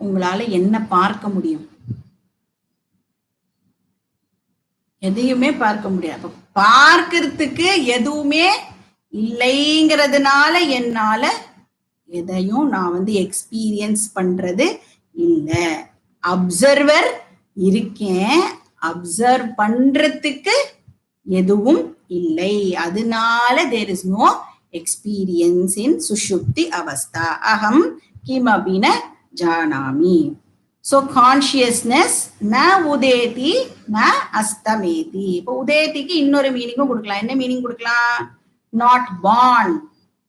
உங்களால என்ன பார்க்க முடியும்? எதையுமே பார்க்க முடியாது. பார்க்கறதுக்கு எதுவுமே இல்லைங்கிறதுனால என்னால எதையும் நான் வந்து எக்ஸ்பீரியன்ஸ் பண்றது இல்லை. அப்சர்வர் இருக்கேன், அப்சர்வ் பண்றதுக்கு எதுவும் இல்லை. அதனால there is no experience in சுஷுப்தி அவஸ்தா. அகம் கிமபி ந ஜானாமி. So consciousness ந உதேதி ந அஸ்தமேதி. இப்போ உதேதிக்கு இன்னொரு மீனிங்கும் கொடுக்கலாம். என்ன மீனிங் கொடுக்கலாம்? நாட் பார்ன்,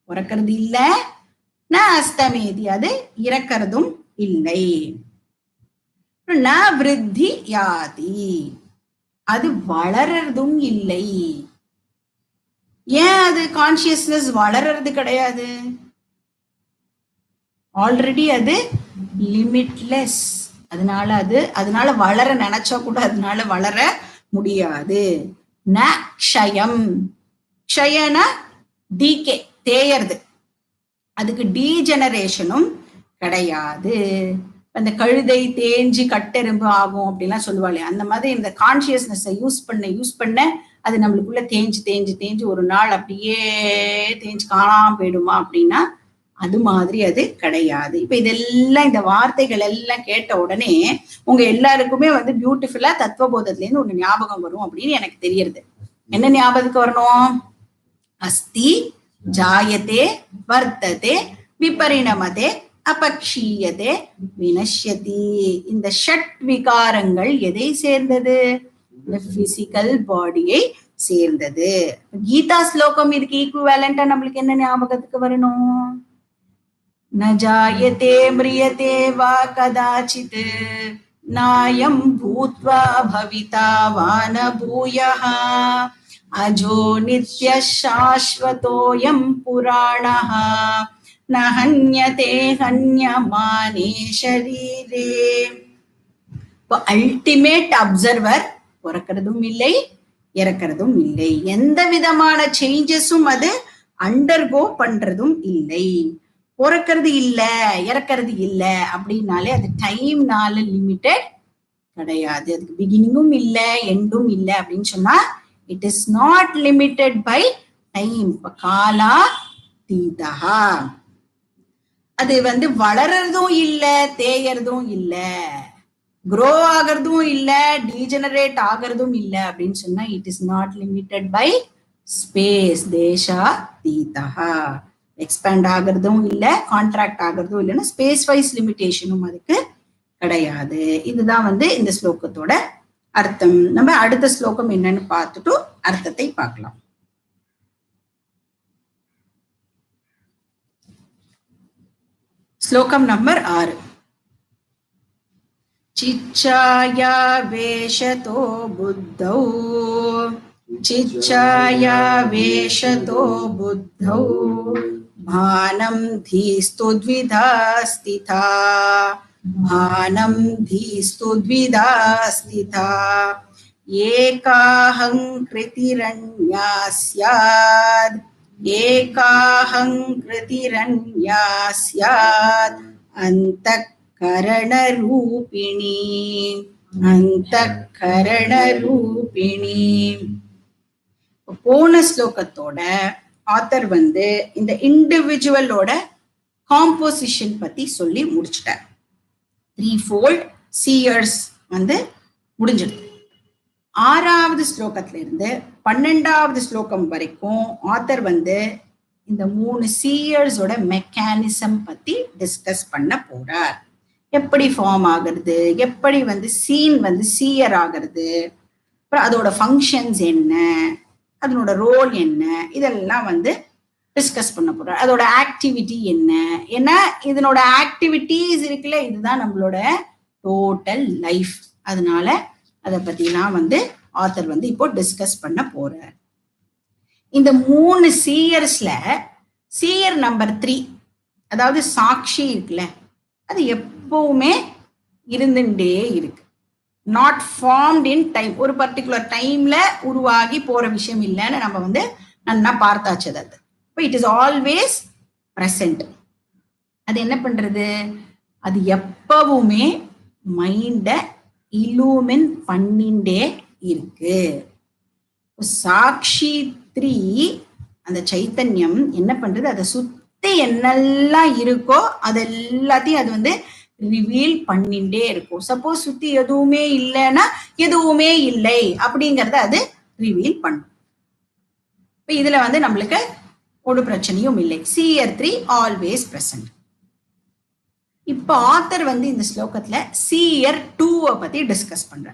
பிறக்கிறது இல்லை. ந அஸ்தமேதி, அது இறக்கிறதும் இல்லை. ந விருத்தி யாதி, அது வளர்றதும் இல்லை. ஏன் அது கான்சியஸ்னஸ் வளர்றது கிடையாது? ஆல்ரெடி அது லிமிட்லெஸ். அதனால வளர நினைச்சா கூட அதனால வளர முடியாது. ந க்ஷயம், க்ஷயன டீகே, தேயறது, அதுக்கு டீஜெனரேஷனும் கிடையாது. அந்த கழுதை தேஞ்சு கட்டெரும்பு ஆகும் அப்படின்லாம் சொல்லுவாளே, அந்த மாதிரி இந்த கான்சியஸ்னஸை யூஸ் பண்ண அது நம்மளுக்குள்ள தேஞ்சு ஒரு நாள் அப்படியே தேஞ்சு காணாம போயிடுமா அப்படின்னா அது மாதிரி அது கிடையாது. இப்ப இதெல்லாம், இந்த வார்த்தைகள் எல்லாம் கேட்ட உடனே உங்க எல்லாருக்குமே வந்து பியூட்டிஃபுல்லா தத்துவபோதத்துல இருந்து ஒண்ணு ஞாபகம் வரும் அப்படின்னு எனக்கு தெரியறது. என்ன ஞாபகத்துக்கு வரணும்? அஸ்தி, ஜாயத்தே, வர்த்ததே, விபரிணமதே, அபக்ஷீயதே, வினஷ்யதி. இந்த ஷட் விகாரங்கள் எதை சேர்ந்தது? இந்த பிசிக்கல் பாடியை சேர்ந்தது. கீதா ஸ்லோகம் இதுக்கு ஈக்குவலண்டா நம்மளுக்கு என்ன ஞாபகத்துக்கு வரணும்? ந ஜாயதே மிரியதே வா கதாசித், நாயம் பூத்வா பவிதா வா ந பூயः, அஜோ நித்ய சாஸ்வதோயம் புராணः, ந ஹன்யதே ஹன்யமானே ஷரீரே. அல்டிமேட் அப்சர்வர் பிறக்கிறதும் இல்லை, இறக்கிறதும் இல்லை. எந்த விதமான சேஞ்சஸும் அது அண்டர்கோ பண்றதும் இல்லை. பிறக்கிறது இல்ல, இறக்கிறது இல்ல அப்படின்னாலே அது டைம்னால லிமிட்டட் கிடையாது. அதுக்கு பிகினிங்கும் இல்லை, எண்டும் இல்லை அப்படின்னு சொன்னா it is not limited by time. காலா தீதா. அது வந்து வளர்றதும் இல்லை, தேயறதும் இல்லை, க்ரோ ஆகிறதும் இல்ல, டீஜெனரேட் ஆகிறதும் இல்ல அப்படின்னு சொன்னா it is not limited by space, தேசா தீதா. எக்ஸ்பேண்ட் ஆகிறதும் இல்ல, கான்ட்ராக்ட் ஆகிறதும் இல்லைன்னா ஸ்பேஸ் வைஸ் லிமிட்டேஷனும் அதுக்கு கிடையாது. இதுதான் வந்து இந்த ஸ்லோகத்தோட அர்த்தம். நம்ம அடுத்த ஸ்லோகம் என்னன்னு பார்த்துட்டு அர்த்தத்தை பார்க்கலாம். ஸ்லோகம் நம்பர் 6. चिच्छाया वेशतो बुद्धौ, चिच्छाया वेशतो बुद्धौ, भानं धीस्तु द्विधा स्थिता, भानं धीस्तु द्विधा स्थिता, एकाहङ्कृतिरन्या स्यात्, एकाहङ्कृतिरन्या स्यात्, अन्तः கரணரூபிணி அந்த கரணரூபிணி. போன ஸ்லோகத்தோட ஆத்தர் வந்து இந்த இண்டிவிஜுவலோட காம்போசிஷன் பத்தி சொல்லி முடிச்சிட்டார். 3-fold சீயர்ஸ் வந்து முடிஞ்சிடுது. 6வது ஸ்லோகத்துல இருந்து 12வது ஸ்லோகம் வரைக்கும் ஆத்தர் வந்து இந்த 3 சீயர்ஸோட மெக்கானிசம் பத்தி டிஸ்கஸ் பண்ண போறார். எப்படி ஃபார்ம் ஆகுறது, எப்படி வந்து சீன் வந்து சீயர் ஆகிறது, அப்புறம் அதோட ஃபங்க்ஷன்ஸ் என்ன, அதனோட ரோல் என்ன, இதெல்லாம் வந்து டிஸ்கஸ் பண்ண போறார். அதோட ஆக்டிவிட்டி என்ன, ஏன்னா இதனோட ஆக்டிவிட்டிஸ் இருக்குல்ல, இதுதான் நம்மளோட டோட்டல் லைஃப். அதனால அதை பத்திலாம் வந்து ஆத்தர் வந்து இப்போ டிஸ்கஸ் பண்ண போறார். இந்த 3 சீயர்ஸ்ல சீயர் நம்பர் 3, அதாவது சாட்சி இருக்குல்ல, அது எப்பவுமே இருந்துட்டே இருக்கு. நாட் ஃபார்ம்ட் இன் டைம், ஒரு பர்டிகுலர் டைம்ல உருவாகி போற விஷயம் இல்லைன்னு நம்ம வந்து நல்லா பார்த்தாச்சு. அது இட் இஸ் ஆல்வேஸ் பிரசன்ட். அது என்ன பண்றது, அது எப்பவுமே மைண்ட இலூமின் பண்ணிண்டே இருக்கு. சாட்சி 3 அந்த சைத்தன்யம் என்ன பண்றது, அதை சுத்தி என்னெல்லாம் இருக்கோ அது எல்லாத்தையும் அது வந்து ரிவீல் பண்ணிண்டே இருக்கும். சப்போஸ் சுத்தி எதுவுமே இல்லைன்னா எதுவுமே இல்லை அப்படிங்கறத அது ரிவீல் பண்ணும். இப்ப இதுல வந்து நம்மளுக்கு ஒரு பிரச்சனையும் இல்லை. Shear 3 always present. இப்ப ஆத்தர் வந்து இந்த ஸ்லோகத்துல சீயர் 2 பத்தி டிஸ்கஸ் பண்ற.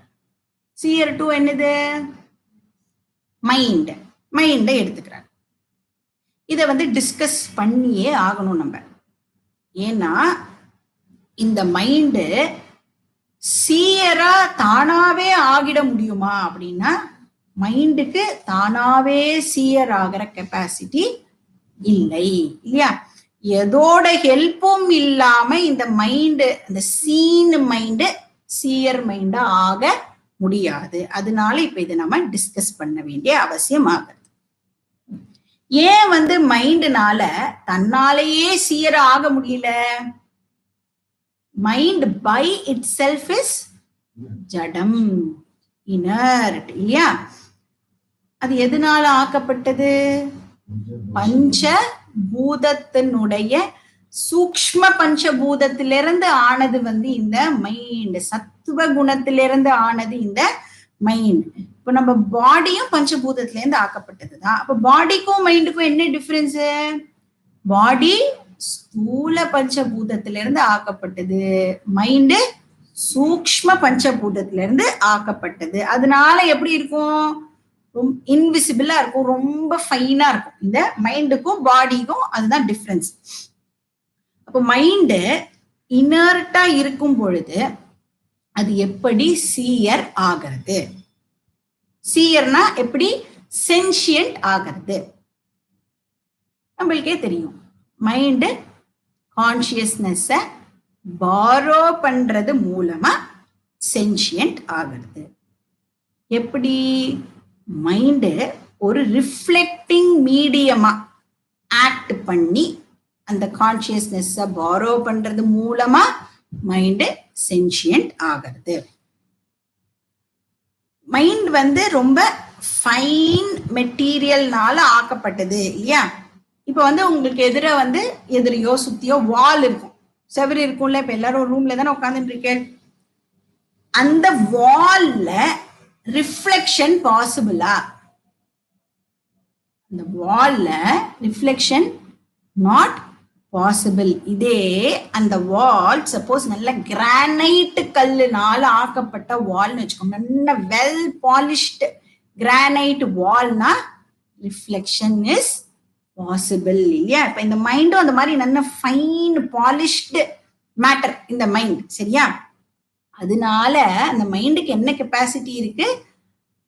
சீயர் 2 என்னது, மைண்ட். மைண்டை எடுத்துக்கிறார். இதை வந்து டிஸ்கஸ் பண்ணியே ஆகணும் நம்ம. ஏன்னா இந்த மைண்டு சீயரா தானாவே ஆகிட முடியுமா அப்படின்னா, மைண்டுக்கு தானாவே சீயர் ஆகிற கெப்பாசிட்டி இல்லை, இல்லையா? எதோட ஹெல்ப்பும் இல்லாம இந்த மைண்டு, அந்த சீன் மைண்டு சீயர் மைண்டா ஆக முடியாது. அதனால இப்ப இதை நம்ம டிஸ்கஸ் பண்ண வேண்டிய அவசியம் ஆகுது. ஏன் வந்து மைண்டுனால தன்னாலேயே சீயர் ஆக முடியல? Mind by itself is ஜடம், இனர்ட், இல்லையா? அது எதனால ஆக்கப்பட்டது? பஞ்ச பூதத்தினுடைய சூக்ஷ்ம பஞ்சபூதத்திலிருந்து ஆனது வந்து இந்த மைண்ட். சத்துவ குணத்திலிருந்து ஆனது இந்த மைண்ட். இப்ப நம்ம பாடியும் பஞ்சபூதத்துல இருந்து ஆக்கப்பட்டதுதான். அப்ப பாடிக்கும் மைண்டுக்கும் என்ன டிஃபரன்ஸ்? பாடி ஸ்தூல பஞ்சபூதத்திலிருந்து ஆக்கப்பட்டது, மைண்டு சூக்ஷ்ம பஞ்சபூதத்துல இருந்து ஆக்கப்பட்டது. அதனால எப்படி இருக்கும், ரொம்ப இன்விசிபிளா இருக்கும், ரொம்ப ஃபைனா இருக்கும். இந்த மைண்டுக்கும் பாடிக்கும் அதுதான் டிஃபரன்ஸ். அப்போ மைண்டு இனர்ட்டா இருக்கும் பொழுது அது எப்படி சீயர் ஆகிறது? சீயர்னா எப்படி சென்ஷியன்ட் ஆகிறது? நம்மளுக்கே தெரியும். மைண்டு கான்சியஸ்னஸ பாரோ பண்றது மூலமா சென்ஷியன்ட் ஆகிறது. எப்படி? மைண்டு ஒரு ரிஃப்ளெக்டிங் மீடியமா ஆக்ட் பண்ணி அந்த கான்சியஸ்னஸ பாரோ பண்றது மூலமா மைண்டு சென்ஷியன்ட் ஆகிறது. மைண்ட் வந்து ரொம்ப ஃபைன் மெட்டீரியல்னால ஆக்கப்பட்டது, இல்லையா? இப்ப வந்து உங்களுக்கு எதிரையோ சுத்தியோ வால் இருக்கும், செவரு இருக்கும்ல. இப்ப எல்லாரும் ரூம்ல தானே உட்காந்துட்டு இருக்கேன். அந்த வால்ல ரிஃப்ளெக்ஷன் பாசிபிளா? அந்த வால்ல ரிஃப்ளெக்ஷன் நாட் பாசிபிள். இதே அந்த வால் சப்போஸ் நல்ல கிரானைட் கல்லுனால ஆக்கப்பட்ட வால்னு வச்சுக்கோங்க, நல்ல வெல் பாலிஷ்டு கிரானைட் வால்னா ரிஃப்ளெக்ஷன் இஸ் பாசிபிள், இல்லையா? இப்ப இந்த மைண்டும் அந்த மாதிரி நல்ல ஃபைன் பாலிஷ்டு மேட்டர் இந்த மைண்ட், சரியா? அதனால அந்த மைண்டுக்கு என்ன கெப்பாசிட்டி இருக்கு?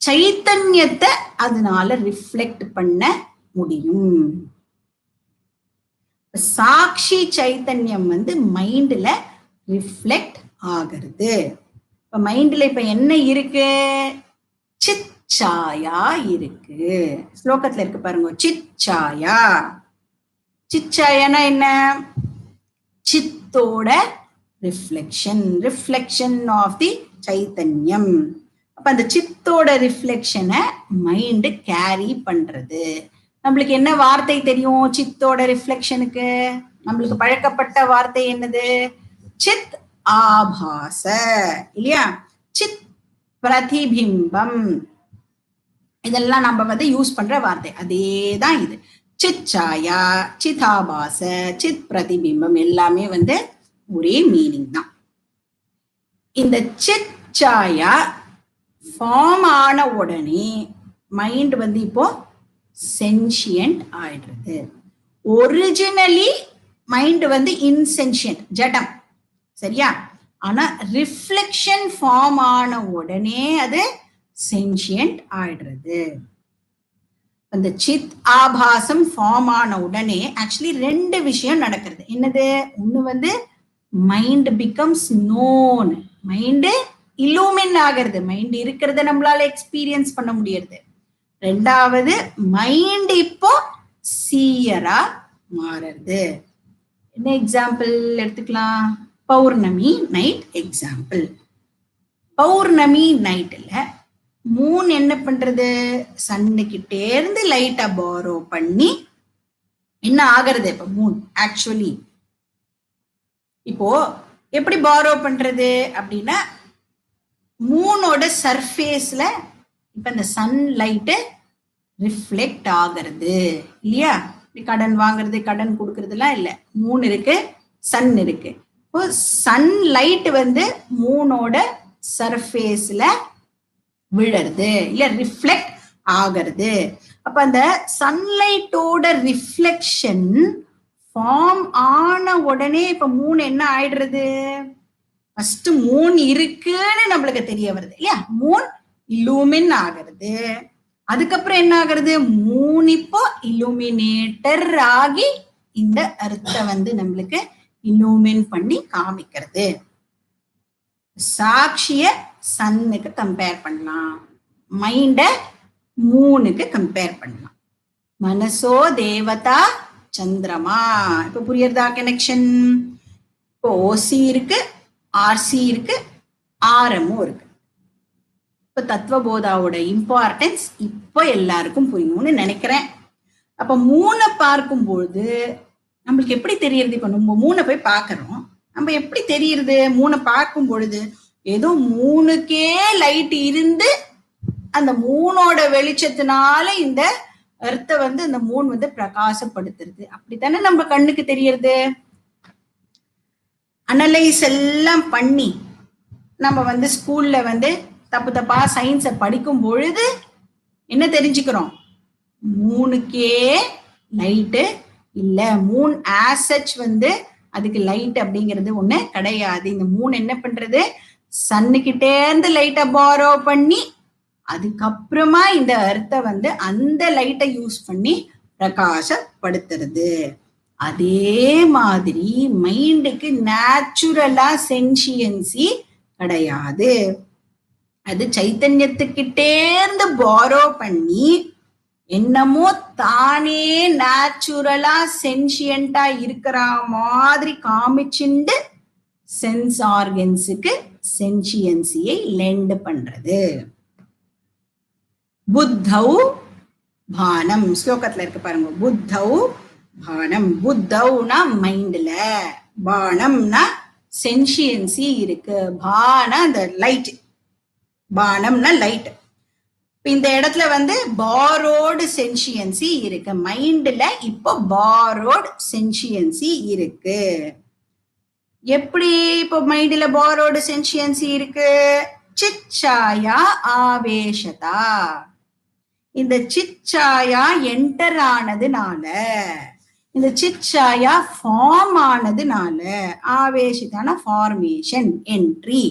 சைத்தன்யத்தை அதனால ரிஃப்ளெக்ட் பண்ண முடியும். சாட்சி சைத்தன்யம் வந்து மைண்ட்ல ரிஃப்ளெக்ட் ஆகிறது. இப்ப மைண்ட்ல இப்ப என்ன இருக்கு? சிச்சாயா இருக்கு. ஸ்லோகத்துல இருக்கு பாருங்க, சிச்சாயா. சிச்சாயானா என்ன? சித்தோட ரிஃப்ளெக்ஷன் ஆஃப் தி சைத்தன்யம். அப்ப அந்த சித்தோட ரிஃப்ளெக்ஷனை மைண்ட் கேரி பண்றது. நம்மளுக்கு என்ன வார்த்தை தெரியும் சித்தோட ரிஃப்ளெக்ஷனுக்கு? நம்மளுக்கு பழக்கப்பட்ட வார்த்தை என்னது? சித் ஆபாச, இல்லையா? சித் பிரதிபிம்பம், இதெல்லாம் நம்ம வந்து யூஸ் பண்ற வார்த்தை. அதேதான் இது. சித் சாயா, சிதாபாச, சித் பிரதிபிம்பம் எல்லாமே வந்து ஒரே மீனிங் தான். இந்த சித் சாயா ஃபார்ம் ஆன உடனே மைண்ட் வந்து இப்போ சென்ஷியன்ட் ஆயிடுறது. ஒரிஜினலி மைண்ட் வந்து இன்சென்ஷியன்ட், ஜடம், சரியா? ஆனா ரிஃப்ளெக்ஷன் ஃபார்ம் ஆன உடனே அது சென்ஷியன்ட் ஆயிடுறது. அந்த சித் ஆபாசம் ஃபார்ம் ஆன உடனே ஆக்சுவலி ரெண்டு விஷயம் நடக்கிறது. என்னது? ஒண்ணு வந்து மைண்ட் பிகம்ஸ் நோன், மைண்ட் இல்லூமின் ஆகிறது, மைண்ட் இருக்கிறத நம்மளால எக்ஸ்பீரியன்ஸ் பண்ண முடியறது. ரெண்டாவது மைண்ட் இப்போ சீயரா மாறுறது. என்ன எக்ஸாம்பிள் எடுத்துக்கலாம்? பௌர்ணமி நைட் எக்ஸாம்பிள். பௌர்ணமி நைட்ல மூன் என்ன பண்றது? சன்னுக்கிட்டே இருந்து லைட்டா பாரோ பண்ணி என்ன ஆகிறது? இப்ப மூன் ஆக்சுவலி இப்போ எப்படி பாரோ பண்றது அப்படின்னா, மூனோட சர்ஃபேஸ்ல இப்ப இந்த சன் லைட்டு ரிஃப்ளெக்ட் ஆகிறது, இல்லையா? கடன் வாங்குறது, கடன் கொடுக்கறதுலாம் இல்லை. மூன் இருக்கு, சன் இருக்கு. இப்போ சன் லைட் வந்து மூனோட சர்ஃபேஸ்ல விழறது, இல்ல ரிஃப்ளெக்ட் ஆகிறது. அப்ப அந்த சன்லைட்டோட ரிஃப்ளெக்ஷன் ஃபார்ம் ஆன உடனே இப்ப மூன் என்ன ஆயிடுறது? ஃபர்ஸ்ட் மூன் இருக்குன்னு நம்மளுக்கு தெரிய வருது, இல்லையா? மூன் இல்லூமின் ஆகிறது. அதுக்கப்புறம் என்ன ஆகிறது? மூன் இப்போ இல்லுமினேட்டர் ஆகி இந்த அர்த்த வந்து நம்மளுக்கு இல்லூமின் பண்ணி காமிக்கிறது. சாட்சிய சன்னுக்கு கம்பேர் பண்ணலாம், மைண்ட மூனுக்கு கம்பேர் பண்ணலாம். மனசோ தேவதா சந்திரமா. இப்ப புரியுறதா கனெக்ஷன்? இப்போ ஓசி இருக்கு, ஆர்சி இருக்கு, ஆரமும் இருக்கு. இப்ப தத்துவபோதாவோட இம்பார்ட்டன்ஸ் இப்போ எல்லாருக்கும் புரியும்னு நினைக்கிறேன். அப்ப மூணை பார்க்கும்பொழுது நம்மளுக்கு எப்படி தெரியுது? இப்ப நம்ம மூணை போய் பார்க்கறோம், நம்ம எப்படி தெரியுது? மூணை பார்க்கும் பொழுது ஏதோ மூணுக்கே லைட் இருந்து அந்த மூணோட வெளிச்சத்தினால இந்த அர்த்த வந்து அந்த மூணு வந்து பிரகாசப்படுத்துறது, அப்படித்தானே நம்ம கண்ணுக்கு தெரியறது. அனலைஸ் எல்லாம் பண்ணி நம்ம வந்து ஸ்கூல்ல வந்து தப்பு தப்பா சயின்ஸை படிக்கும் பொழுது என்ன தெரிஞ்சுக்கிறோம்? மூணுக்கே லைட்டு இல்ல, மூன் ஆசச் வந்து அதுக்கு லைட் அப்படிங்கிறது ஒண்ணு கிடையாது. இந்த மூணு என்ன பண்றது? சன்னுக்கிட்டே இருந்து லைட்டை பாரோ பண்ணி அதுக்கப்புறமா இந்த அர்த்த வந்து அந்த லைட்டை யூஸ் பண்ணி பிரகாசப்படுத்துறது. அதே மாதிரி மைண்டுக்கு நேச்சுரலா சென்சியன்சி கிடையாது. அது சைத்தன்யத்துக்கிட்டே இருந்து பாரோ பண்ணி என்னமோ தானே நேச்சுரலா சென்சியண்டா இருக்கிற மாதிரி காமிச்சுண்டு சென்ஸ் ஆர்கன்ஸுக்கு சென்சியன்சியை லெண்ட் பண்றது. புத்தௌ பானம், ஸ்லோகத்துல இருக்கு பாருங்க. புத்தௌ பானம், புத்தௌனா மைண்ட்ல, பானம்னா சென்சியன்சி இருக்கு. பானா அந்த லைட், பானம்னா லைட். இந்த இடத்துல வந்து பாரோடு சென்சியன்சி இருக்கு மைண்ட்ல. இப்போ பாரோடு சென்சியன்சி இருக்கு. எப்படி இப்போ மைண்ட்ல பாரோடு சென்சியன்சி இருக்கு? சிச்சாயா ஆவேஷதா. இந்த சிச்சாயா என்டர் ஆனதுனால, இந்த சிச்சாயா ஃபார்ம் ஆனதுனால, ஆவேஷிதான ஃபார்மேஷன், என்ட்ரி.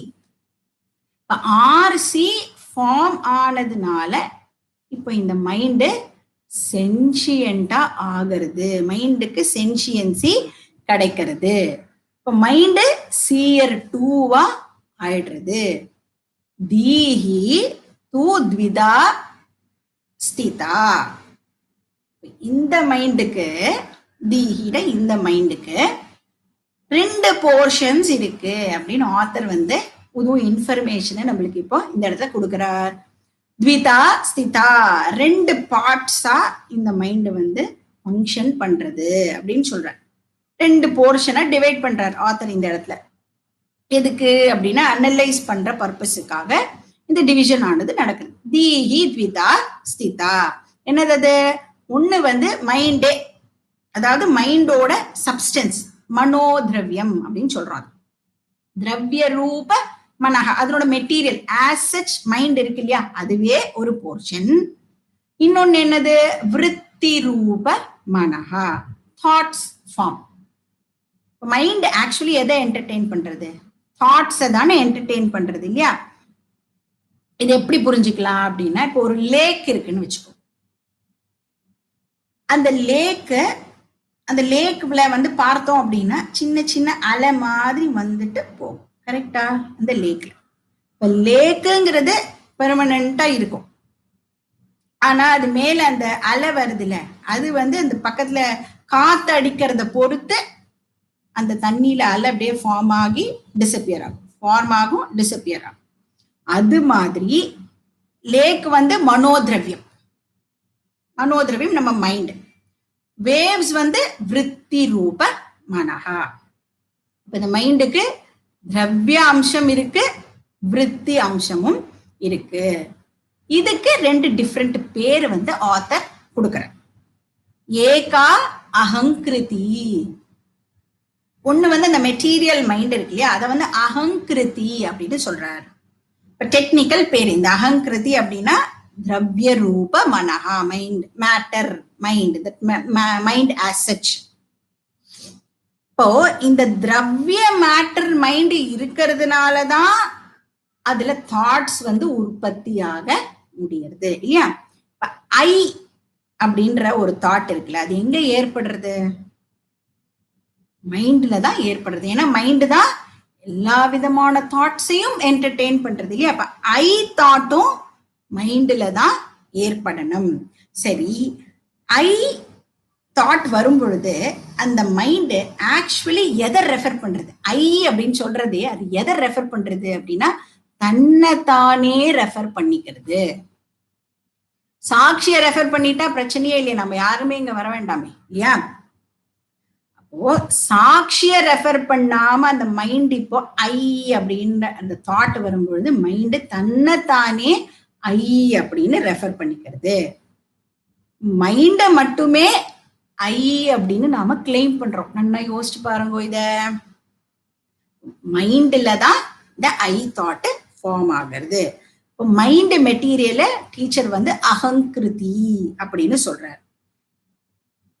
ஆர்சி ஃபார்ம் ஆனதுனால இப்போ இந்த மைண்டு சென்சியண்டா ஆகிறது, மைண்டுக்கு சென்சியன்சி கிடைக்கிறது. இப்போ மைண்டு சியர் டூவா ஆயிடுறது. தீஹி தூ த்விதா ஸ்திதா. இந்த மைண்டுக்கு, தீஹிட இந்த மைண்டுக்கு 2 போர்ஷன்ஸ் இருக்கு அப்படின்னு ஆத்தர் வந்து புது இன்ஃபர்மேஷனை நம்மளுக்கு இப்போ இந்த இடத்துல கொடுக்குறார். த்விதா ஸ்திதா 2 பார்ட்ஸா இந்த மைண்ட் வந்து ஃபங்க்ஷன் பண்றது அப்படின்னு சொல்றார். 2 போர்ஷனை டிவைட் பண்றார் ஆத்தர் இந்த இடத்துல. எதுக்கு அப்படின்னா அனலைஸ் பண்ற பர்பஸுக்காக இந்த டிவிஷன் ஆனது நடக்குது. தீஹி த்விதா ஸ்திதா என்னது? ஒண்ணு வந்து மைண்டே, அதாவது மைண்டோட சப்ஸ்டன்ஸ் மனோதிரவியம் அப்படின்னு சொல்றாங்க. திரவிய ரூப மனஹ அதனோட மெட்டீரியல் ஆஸ் சச் மைண்ட் இருக்கு இல்லையா, அதுவே ஒரு போர்ஷன். இன்னொன்னு என்னது? விருத்தி ரூப மனஹா தாட்ஸ் ஃபார்ம். மைண்ட் ஆக்சுவலி எதை என்டர்டெயின் பண்றது? தாட்ஸை தானே என்டர்டெயின் பண்றது இல்லையா? இது எப்படி புரிஞ்சுக்கலாம் அப்படின்னா, இப்போ ஒரு லேக் இருக்குன்னு வச்சுக்கோ. அந்த லேக்ல வந்து பார்த்தோம் அப்படின்னா சின்ன சின்ன அலை மாதிரி வந்துட்டு போகும். கரெக்டா? அந்த லேக்ல இப்ப லேக்குங்கிறது பெர்மனண்டா இருக்கும். ஆனா அது மேல அந்த அலை வருதுல, அது வந்து அந்த பக்கத்துல காத்து அடிக்கிறத பொறுத்து அந்த தண்ணியில அலை அப்படியே ஃபார்ம் ஆகி டிசப்பியர் ஆகும், ஃபார்ம் ஆகும், டிசப்பியர் ஆகும். அது மாதிரி லேக் வந்து மனோதிரவியம் நம்ம மைண்ட். வேவ்ஸ் வந்து விருத்தி ரூப மனஹா. இப்ப இந்த மைண்டுக்கு திரவிய அம்சம் இருக்கு, விருத்தி அம்சமும் இருக்கு. இதுக்கு 2 டிஃப்ரெண்ட் பேர் வந்து ஆத்தர் கொடுக்கிறார். ஏகா அகங்கிருதி. ஒண்ணு வந்து அந்த மெட்டீரியல் மைண்ட் இருக்கு இல்லையா, அதை வந்து அகங்கிருதி அப்படின்னு சொல்றாரு. இப்ப டெக்னிக்கல் பேர் இந்த அகங்கிருதி அப்படின்னா திரவிய ரூப மனஹா, mind, matter, mind, mind as such. இப்போ இந்த திரவிய மேட்டர் மைண்ட் இருக்கிறதுனாலதான் அதுல தாட்ஸ் வந்து உற்பத்தியாக முடியறது இல்லையா? ஐ அப்படின்ற ஒரு தாட் இருக்குல்ல, அது எங்க ஏற்படுறது? மைண்ட்ல தான் ஏற்படுறது. ஏன்னா மைண்ட் தான் எல்லா விதமான தாட்ஸையும் என்டர்டெயின் பண்றது இல்லையா? அப்ப ஐ தாட்டும் மைண்ட்ல தான் ஏற்படணும். சரி, ஐ தாட் வரும் பொழுது அந்த மைண்ட் ஆக்சுவலி எதை ரெஃபர் பண்றது? ஐ அப்படின்னு சொல்றது அது எதை ரெஃபர் பண்றது அப்படின்னா தன்னைத்தானே ரெஃபர் பண்ணிக்கிறது. சாட்சியை ரெஃபர் பண்ணிட்டா பிரச்சனையே இல்லையா, நம்ம யாருமே இங்க வர வேண்டாமே இல்லையா? அப்போ சாட்சிய ரெஃபர் பண்ணாம அந்த மைண்ட் இப்போ ஐ அப்படின்ற அந்த தாட் வரும்பொழுது மைண்ட் தன்னைத்தானே ஐ அப்படின்னு ரெஃபர் பண்ணிக்கிறது. மைண்ட மட்டுமே ஐ அப்படின்னு நாம கிளைம் பண்றோம். நல்லா யோசிச்சு பாருங்க. இத மைண்ட்ல தான் இந்த ஐ தாட் ஃபார்ம் ஆகிறது. இப்போ மைண்ட் மெட்டீரியல டீச்சர் வந்து அகங்கிருதி அப்படின்னு சொல்றாரு.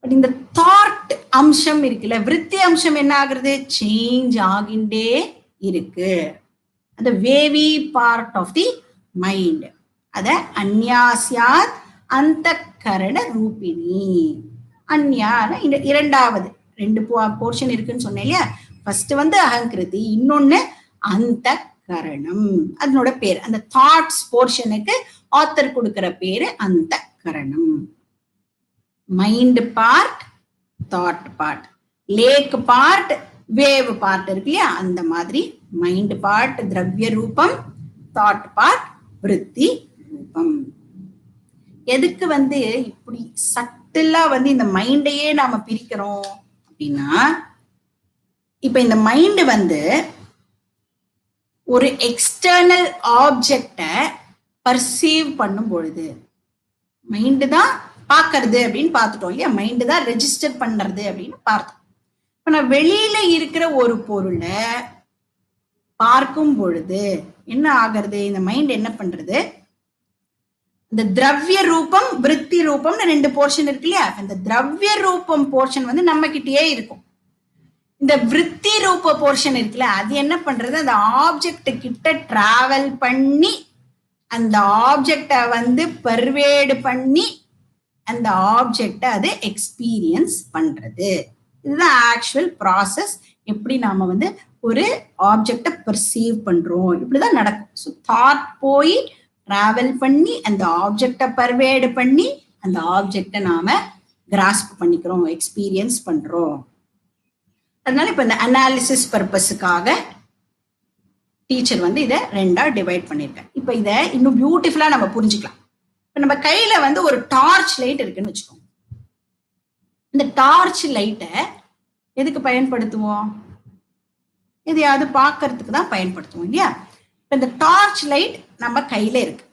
பட் இந்த தாட் அம்சம் இருக்குல்ல, விருத்தி அம்சம் என்ன ஆகுறது? சேஞ்ச் ஆகிண்டே இருக்கு. அந்த wavy part of the mind. அத அந்யாஸ்யாத் அந்த கரண ரூபிணி. அந்யான இந்த இரண்டாவது 2 போர்ஷன் இருக்குன்னு சொன்னேன் இல்லையா? ஃபர்ஸ்ட் வந்து அகங்கிருதி, இன்னொன்னு அந்த கரணம். அதனோட பேர் அந்த தாட்ஸ் போர்ஷனுக்கு ஆத்தர் கொடுக்கிற பேரு அந்த கரணம். Mind part, thought part, lake part, wave part இருக்கு இல்லையா? அந்த மாதிரி மைண்ட் பார்ட் திரவிய ரூபம், தாட் பார்ட் விருத்தி ரூபம். எதுக்கு வந்து இப்படி சட்டிலா வந்து இந்த மைண்டையே நாம பிரிக்கிறோம் அப்படின்னா, இப்ப இந்த மைண்ட் வந்து ஒரு எக்ஸ்டர்னல் ஆப்ஜெக்ட பர்சீவ் பண்ணும் பொழுது மைண்ட் தான் பாக்குறது அப்படின்னு பார்த்துட்டோம் இல்லையா? மைண்ட் தான் ரெஜிஸ்டர் பண்றது அப்படின்னு பார்த்தோம். இப்ப நான் வெளியில இருக்கிற ஒரு பொருளை பார்க்கும் பொழுது என்ன ஆகிறது? இந்த மைண்ட் என்ன பண்றது? இந்த திரவிய ரூபம் விருத்தி ரூபம்னு 2 போர்ஷன் இருக்கு இல்லையா? இந்த திரவிய ரூபம் போர்ஷன் வந்து நம்ம கிட்டயே இருக்கும். இந்த விருத்தி ரூப போர்ஷன் இருக்குல்ல, அது என்ன பண்றது? அந்த ஆப்ஜெக்ட் கிட்ட டிராவல் பண்ணி அந்த ஆப்ஜெக்ட வந்து பர்வேடு பண்ணி அந்த ஆப்ஜெக்ட அது எக்ஸ்பீரியன்ஸ் பண்றது. இதுதான் ஆக்சுவல் ப்ராசஸ். எப்படி நாம வந்து ஒரு ஆப்ஜெக்ட பர்சீவ் பண்றோம், இப்படிதான் நடக்கும். ஸோ தாட் போய் டிராவல் பண்ணி அந்த ஆப்ஜெக்ட பர்வேடு பண்ணி அந்த ஆப்ஜெக்ட நாம கிராஸ்ப் பண்ணிக்கிறோம், எக்ஸ்பீரியன்ஸ் பண்றோம். அதனால இப்ப இந்த அனாலிசிஸ் பர்பஸுக்காக டீச்சர் வந்து இதை 2ஆ டிவைட் பண்ணியிருக்கேன். இப்ப இதை இன்னும் பியூட்டிஃபுல்லா நம்ம புரிஞ்சுக்கலாம். இப்ப நம்ம கையில வந்து ஒரு டார்ச் லைட் இருக்குன்னு வச்சுக்கோங்க. இந்த டார்ச் லைட்டை எதுக்கு பயன்படுத்துவோம்? எதையாவது பார்க்கறதுக்கு தான் பயன்படுத்துவோம் இல்லையா? இப்ப இந்த டார்ச் லைட் நம்ம கையில இருக்கு.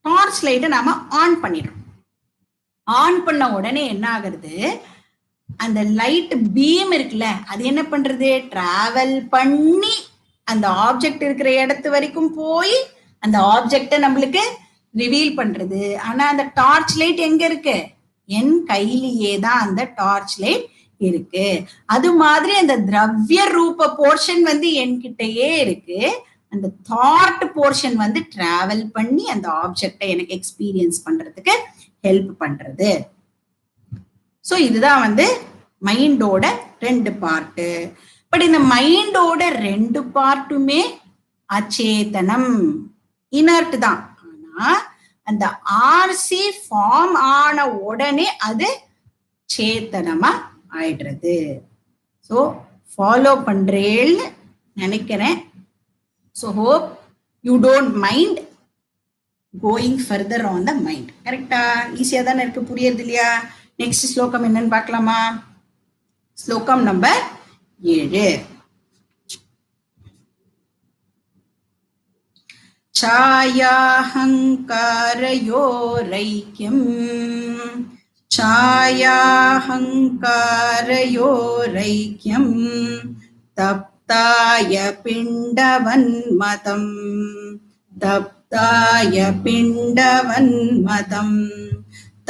டார்ச் லைட்டை நாம ஆன் பண்ணிடுறோம். ஆன் பண்ண உடனே என்ன ஆகுறது? அந்த லைட் பீம் இருக்குல்ல, அது என்ன பண்றது? டிராவல் பண்ணி அந்த ஆப்ஜெக்ட் இருக்கிற இடத்து வரைக்கும் போய் அந்த ஆப்ஜெக்டை நம்மளுக்கு ரிவீல் பண்றது. ஆனா அந்த டார்ச் லைட் எங்க இருக்கு? என் கையிலேயே தான் அந்த டார்ச் லைட் இருக்கு. அது மாதிரி அந்த திரவிய ரூப போர்ஷன் வந்து என்கிட்டயே இருக்கு. அந்த தாட் போர்ஷன் வந்து டிராவல் பண்ணி அந்த ஆப்ஜெக்டை எனக்கு எக்ஸ்பீரியன்ஸ் பண்றதுக்கு ஹெல்ப் பண்றது. ஸோ இதுதான் வந்து மைண்டோட 2 பார்ட்டு. பட் இந்த மைண்டோட 2 பார்ட்டுமே அச்சேதனம், இனர்ட் தான். ஆனா அந்த ஆர்சி ஃபார்ம் ஆன உடனே அது சேத்தனமா ஆயிடுறது. ஸோ ஃபாலோ பண்றேன்னு நினைக்கிறேன். So hope you don't mind going further on the mind. கரெக்டா? ஈஸியா தானே இருக்கு, புரியுது இல்லையா? நெக்ஸ்ட் ஸ்லோகம் என்னன்னு பார்க்கலாமா? ஸ்லோகம் நம்பர் 7. छायाहङ्कारयोरैक्यम् छायाहङ्कारयोरैक्यम् तप्ताय पिण्डवन्मतम् तप्ताय पिण्डवन्मतम्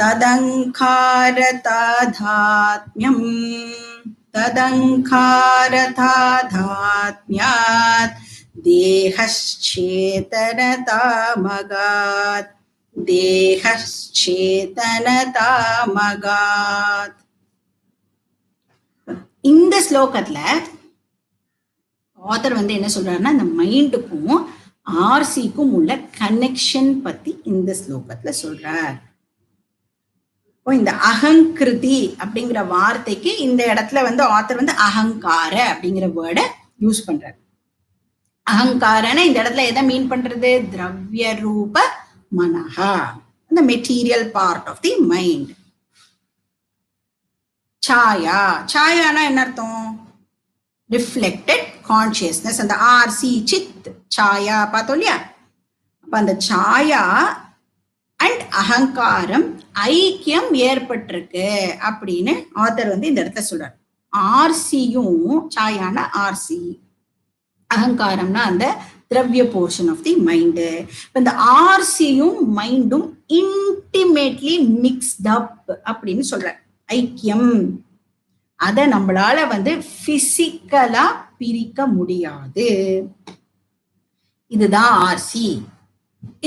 तदङ्कारतादात्म्यम् तदङ्कारतादात्म्यात् देहश्चेतनतामगात् देहश्चेतनतामगात्. இந்த ஸ்லோகத்துல ஆத்தர் வந்து என்ன சொல்றாருன்னா, இந்த மைண்டுக்கும் ஆர்சிக்கும் உள்ள கனெக்ஷன் பத்தி இந்த ஸ்லோகத்துல சொல்றார். இந்த அகங்கிருதி அப்படிங்கிற வார்த்தைக்கு இந்த இடத்துல வந்து ஆத்தர் வந்து அகங்கார அப்படிங்கிற வேர்டை யூஸ் பண்றாரு. அகங்காரன இந்த இடத்துல எதை மீன் பண்றது? திரவிய ரூப மனஹா, அந்த material part of the mind. சாயா, சாயானா என்ன அர்த்தம்? Reflected consciousness. அந்த ஆர்சி சித் சாயா பார்த்தோம் இல்லையா? அப்ப அந்த சாயா அண்ட் அகங்காரம் ஐக்கியம் ஏற்பட்டிருக்கு அப்படின்னு ஆத்தர் வந்து இந்த இடத்துல சொல்றாரு. ஆர்சியும், சாயானா ஆர்சி, அகங்காரம்னா அந்த திரவிய போர்ஷன் ஆஃப் தி மைண்டு. இந்த ஆர்சியும் மைண்டும் இன்டிமேட்லி மிக்ஸ்ட் அப் அப்படின்னு சொல்ற. ஐக்கியம், அதை நம்மளால வந்து பிசிக்கலா பிரிக்க முடியாது. இதுதான் ஆர்சி,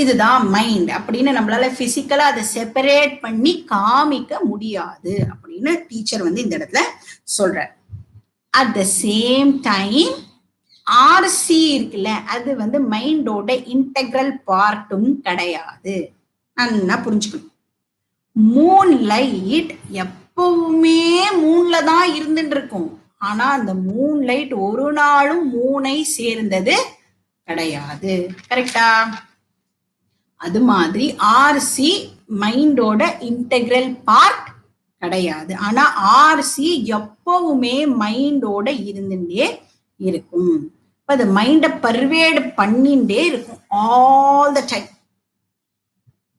இதுதான் மைண்ட் அப்படின்னு நம்மளால பிசிக்கலா அதை செப்பரேட் பண்ணி காமிக்க முடியாது அப்படின்னு டீச்சர் வந்து இந்த இடத்துல சொல்ற. At the same time RC இருக்குல்ல, அது வந்து மைண்டோட இன்டெக்ரல் பார்ட்டும் கிடையாது. நல்லா புரிஞ்சுக்கணும். மூன் லைட் எப்பவுமே மூன்ல தான் இருந்துட்டு இருக்கும். ஆனா அந்த மூன் லைட் ஒரு நாளும் மூனை சேர்ந்தது கிடையாது. கரெக்டா? அது மாதிரி ஆர்சி மைண்டோட இன்டெக்ரல் பார்ட் கிடையாது. ஆனா ஆர்சி எப்பவுமே மைண்டோட இருந்துட்டே இருக்கும். அது மைண்ட பர்வேட் பண்ணிண்டே இருக்கும் ஆல் த டைம்.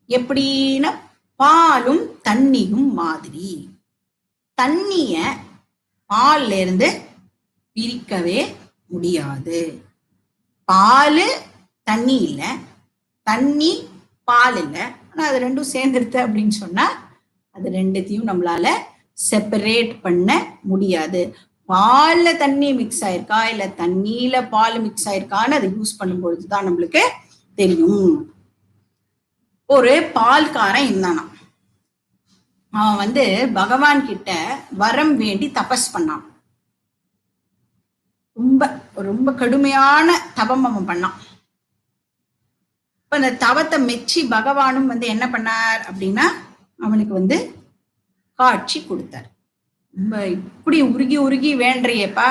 எப்படின்னா பாலும் தண்ணியும் மாதிரி. தண்ணிய பால்ல இருந்து பிரிக்கவே முடியாது. பால் தண்ணி இல்லை, தண்ணி பால் இல்லை. ஆனா அது ரெண்டும் சேர்ந்துருது அப்படின்னு சொன்னா அது ரெண்டுத்தையும் நம்மளால செப்பரேட் பண்ண முடியாது. பால்ல தண்ணி மிக்ஸ் ஆயிருக்கா இல்ல தண்ணியில பால் மிக்ஸ் ஆயிருக்கான்னு அதை யூஸ் பண்ணும் பொழுதுதான் நம்மளுக்கு தெரியும். ஒரு பால்காரன் இருந்தானா, அவன் வந்து பகவான் கிட்ட வரம் வேண்டி தபஸ் பண்ணான். ரொம்ப ரொம்ப கடுமையான தபம் அவன் பண்ணான். இப்ப அந்த தவத்தை மெச்சி பகவானும் வந்து என்ன பண்ணார் அப்படின்னா அவனுக்கு வந்து காட்சி கொடுத்தார். ரொம்ப இப்படி உருகி உருகி வேண்றியேப்பா,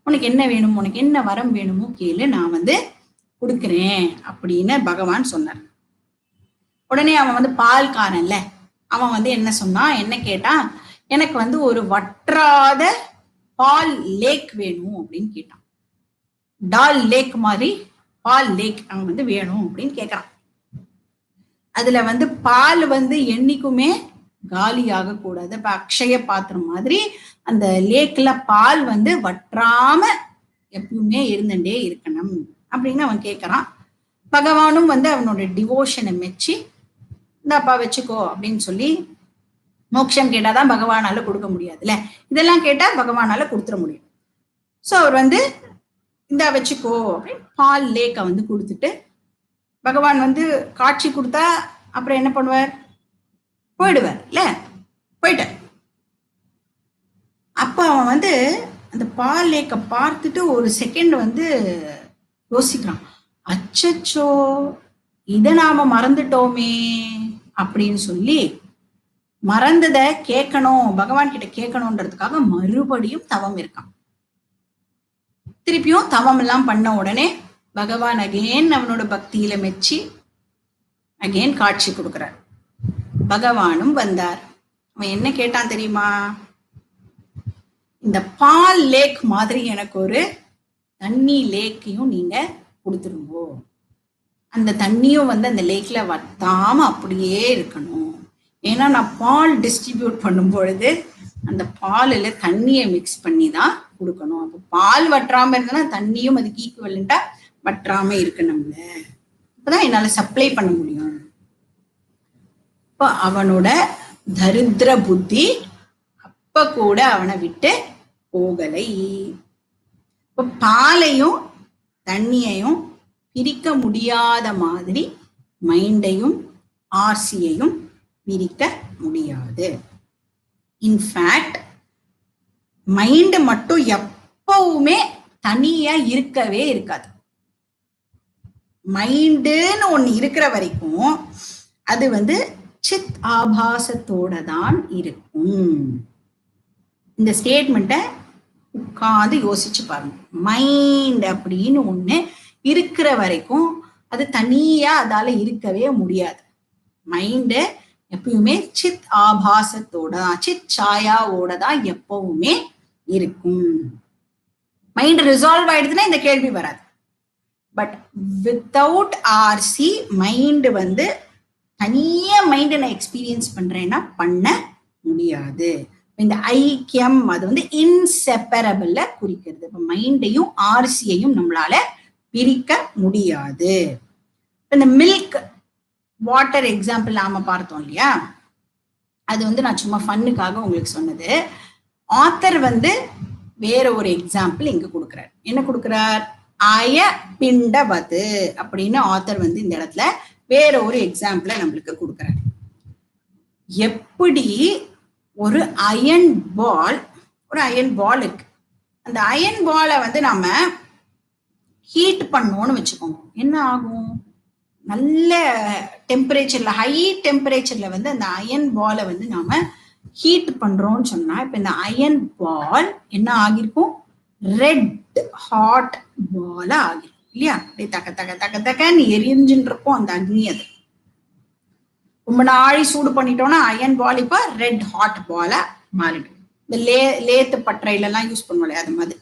உனக்கு என்ன வேணும், உனக்கு என்ன வரம் வேணுமோ கேளு, நான் வந்து கொடுக்குறேன் அப்படின்னு பகவான் சொன்னார். உடனே அவன் வந்து பால்காரன்ல, அவன் வந்து என்ன சொன்னான், என்ன கேட்டான், எனக்கு வந்து ஒரு வற்றாத பால் லேக் வேணும் அப்படின்னு கேட்டான். டால் லேக் மாதிரி பால் லேக் அவன் வந்து வேணும் அப்படின்னு கேட்கறான். அதுல வந்து பால் வந்து என்னைக்குமே காலியாக கூடாது. இப்ப அக்ஷய பாத்திரம் மாதிரி அந்த லேக்ல பால் வந்து வற்றாம எப்பவுமே இருந்துட்டே இருக்கணும் அப்படின்னு அவன் கேட்கறான். பகவானும் வந்து அவனோட டிவோஷனை மெச்சி, இந்தாப்பா வச்சுக்கோ அப்படின்னு சொல்லி, மோட்சம் கேட்டாதான் பகவானால கொடுக்க முடியாதுல்ல, இதெல்லாம் கேட்டா பகவானால கொடுத்துட முடியும். சோ அவர் வந்து இந்தா வச்சுக்கோ அப்படின்னு பால் லேக்கை வந்து கொடுத்துட்டு, பகவான் வந்து காட்சி கொடுத்தா அப்புறம் என்ன பண்ணுவார், போயிடுவார் இல்ல, போயிட்டார். அப்ப அவன் வந்து அந்த பால் லேக்கை பார்த்துட்டு ஒரு செகண்ட் வந்து யோசிக்கிறான், அச்சச்சோ இத நாம மறந்துட்டோமே அப்படின்னு சொல்லி, மறந்ததை கேட்கணும், பகவான் கிட்ட கேட்கணும்ன்றதுக்காக மறுபடியும் தவம் இருக்கான். திருப்பியும் தவம் எல்லாம் பண்ண உடனே பகவான் அகேன் அவனோட பக்தியில மெச்சி அகேன் காட்சி கொடுக்கிறார். பகவானும் வந்தார். அவன் என்ன கேட்டான் தெரியுமா, இந்த பால் லேக் மாதிரி எனக்கு ஒரு தண்ணி லேக்கையும் நீங்க கொடுத்துருங்கோ, அந்த தண்ணியும் வந்து அந்த லேக்ல வத்தாம அப்படியே இருக்கணும். ஏன்னா நான் பால் டிஸ்ட்ரிபியூட் பண்ணும் பொழுது அந்த பாலில் தண்ணியை மிக்ஸ் பண்ணி தான் கொடுக்கணும். அப்போ பால் வற்றாம இருந்ததுன்னா தண்ணியும் அதுக்கு ஈக்குவலண்டா வற்றாம இருக்கணும்ல, அப்பதான் என்னால சப்ளை பண்ண முடியும். இப்போ அவனோட தரித்திர புத்தி அப்ப கூட அவனை விட்டு போகலை. இப்போ பாலையும் தண்ணியையும் பிரிக்க முடியாத மாதிரி மைண்டையும் ஆர்சியையும் பிரிக்க முடியாது. இன்ஃபேக்ட் மைண்ட் மட்டும் எப்பவுமே தனியா இருக்கவே இருக்காது. மைண்டுன்னு ஒண்ணு இருக்கிற வரைக்கும் அது வந்து சித் ஆபாசத்தோட தான் இருக்கும். இந்த ஸ்டேட்மெண்ட்டை உட்கார்ந்து யோசிச்சு பாருங்க. மைண்ட் அப்படின்னு ஒண்ணு இருக்கிற வரைக்கும் அது தனியா அதால இருக்கவே முடியாது. மைண்டு எப்பவுமே சித் ஆபாசத்தோட, சித் சாயாவோட தான் எப்பவுமே இருக்கும். மைண்ட் ரிசால்வ் ஆயிடுதுன்னா இந்த கேள்வி வராது. பட் வித்தவுட் ஆர்சி மைண்ட் வந்து தனியா மைண்ட் நான் எக்ஸ்பீரியன்ஸ் பண்றேன்னா பண்ண முடியாது. இந்த ஐக்கியம் அது வந்து இன்செப்பரபிள குறிக்கிறது. இப்ப மைண்டையும் ஆர்சியையும் நம்மளால பிரிக்க முடியாது. இந்த மில்க் வாட்டர் எக்ஸாம்பிள் நாம பார்த்தோம் இல்லையா, அது வந்து நான் சும்மா ஃபன்னுக்காக உங்களுக்கு சொன்னது. ஆத்தர் வந்து வேற ஒரு எக்ஸாம்பிள் இங்க கொடுக்கிறார். என்ன கொடுக்கிறார், அய பிண்டவது அப்படின்னு ஆத்தர் வந்து இந்த இடத்துல வேற ஒரு எக்ஸாம்பிள நம்மளுக்கு கொடுக்கிறார். எப்படி ஒரு அயன் பால் இருக்கு, அந்த அயன் பாலை வந்து நாம ஹீட் பண்ணோம்னு வச்சுக்கோங்க, என்ன ஆகும், நல்ல டெம்பரேச்சர்ல, ஹை டெம்பரேச்சர்ல வந்து அந்த அயன் பாலை வந்து நாம ஹீட் பண்றோம்னு சொன்னா, இப்ப இந்த அயன் பால் என்ன ஆகிருக்கும், ரெட் ஹாட் பால் ஆகிருக்கும் இல்லையா. அப்படியே தக்க தக்க தக்க தக்கன்னு எரிஞ்சுட்டு இருக்கும் அந்த அக்னி. அது ரொம்ப நாளை சூடு பண்ணிட்டோம்னா அயன் பால் இப்ப ரெட் ஹாட் பாலா மாறிடும். இந்த லேத்து பட்டறையில எல்லாம் யூஸ் பண்ணுவோம் அது மாதிரி.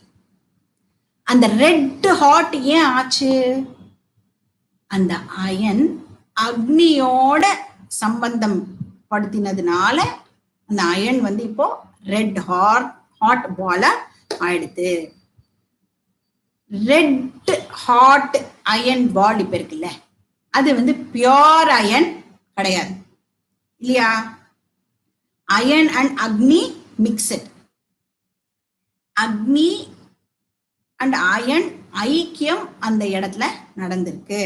அந்த ரெட் ஹாட் ஏன் ஆச்சு, அந்த அயன் அக்னியோட சம்பந்தம் படுத்தினதுனால அந்த அயன் வந்து இப்போ ரெட் ஹாட் பாலா ஆயிடுது. ரெட் ஹாட் அயன் பால் இப்ப இருக்குல்ல, அது வந்து பியோர் அயன் கிடையாது இல்லையா. Iron and Agni mixed, Agni and iron ஐக்கியம் அந்த இடத்துல நடந்திருக்கு.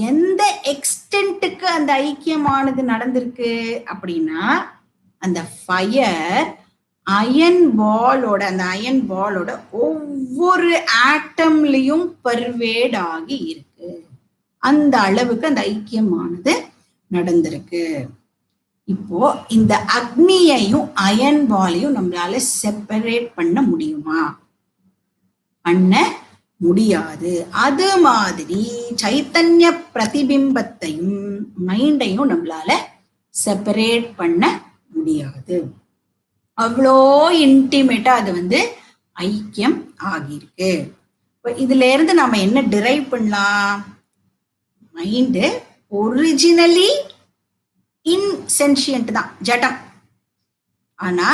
எந்த எக்ஸ்டென்ட்டுக்கு அந்த ஐக்கியமானது நடந்திருக்கு அப்படின்னா, அந்த ஃபயர் அயன் பாலோட ஒவ்வொரு ஆட்டம்லயும் பர்வேட் ஆகி இருக்கு. அந்த அளவுக்கு அந்த ஐக்கியமானது நடந்திருக்கு. இப்போ இந்த அக்னியையும் அயன் பாலையும் நம்மளால செப்பரேட் பண்ண முடியுமா? பண்ண முடியாது. அது மாதிரி சைத்தன்ய பிரதிபிம்பத்தையும் மைண்டையும் நம்மளால செப்பரேட் பண்ண முடியாது. அவ்வளோ இன்டிமேட்டா அது வந்து ஐக்கியம் ஆகியிருக்கு. இதுல இருந்து நாம என்ன டிரைவ் பண்ணலாம்? மைண்டு ஒரிஜினலி இன்சென்ஷியன்ட் தான், ஜடம். ஆனா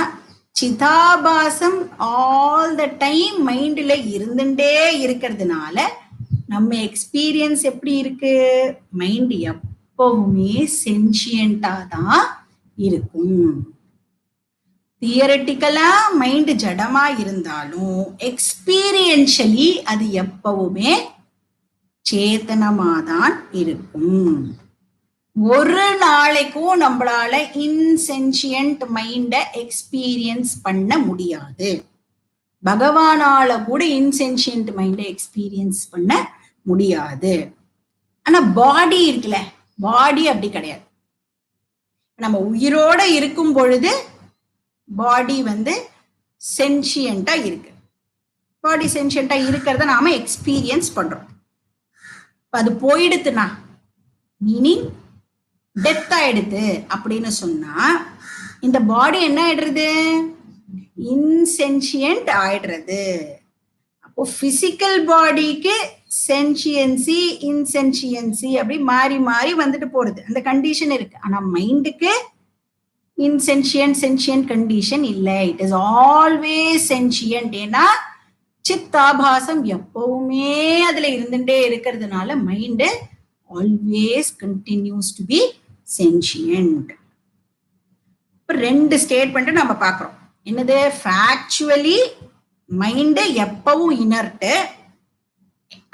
சிதாபாசம் ஆல் த டைம் மைண்ட்ல இருந்துட்டே இருக்கிறதுனால நம்ம எக்ஸ்பீரியன்ஸ் எப்படி இருக்கு? மைண்ட் எப்பவுமே சென்ஷியண்டா தான் இருக்கும். தியரட்டிக்கலா மைண்ட் ஜடமா இருந்தாலும் எக்ஸ்பீரியன்ஷியலி அது எப்பவுமே சேத்தனமாதான் இருக்கும். ஒரு நாளைக்கும் நம்மளால இன்சென்ஷியன்ட் மைண்ட எக்ஸ்பீரியன்ஸ் பண்ண முடியாது. பகவானால கூட இன்சென்ஷியன்ட் மைண்ட எக்ஸ்பீரியன்ஸ் பண்ண முடியாது. ஆனா பாடி இருக்குல்ல, பாடி அப்படி கிடையாது. நம்ம உயிரோட இருக்கும் பொழுது பாடி வந்து சென்ஷியண்டா இருக்கு. பாடி சென்ஷியண்டா இருக்கிறத நாம எக்ஸ்பீரியன்ஸ் பண்றோம். அது போயிடுத்துனா, மீனிங் டெத் ஆயிடுது அப்படின்னு சொன்னா இந்த பாடி என்ன ஆயிடுறது? இன்சென்ஷியன்ட் ஆயிடுறது. அப்போ பிசிக்கல் பாடிக்கு சென்ஷியன்சி இன்சென்ஷியன்சி அப்படி மாறி மாறி வந்துட்டு போறது, அந்த கண்டிஷன் இருக்கு. ஆனா மைண்டுக்கு இன்சென்ஷியன்ட் சென்ஷியன்ட் கண்டிஷன் இல்லை. It is always sentient. ஏன்னா சித்தாபாசம் எப்பவுமே அதுல இருந்துட்டே இருக்கிறதுனால mind always continues to be sentient. இப்ப ரெண்டு ஸ்டேட்மெண்ட் நம்ம பார்க்கிறோம். என்னது? ஃபேக்சுவலி மைண்ட் எப்பவும் இனர்ட்.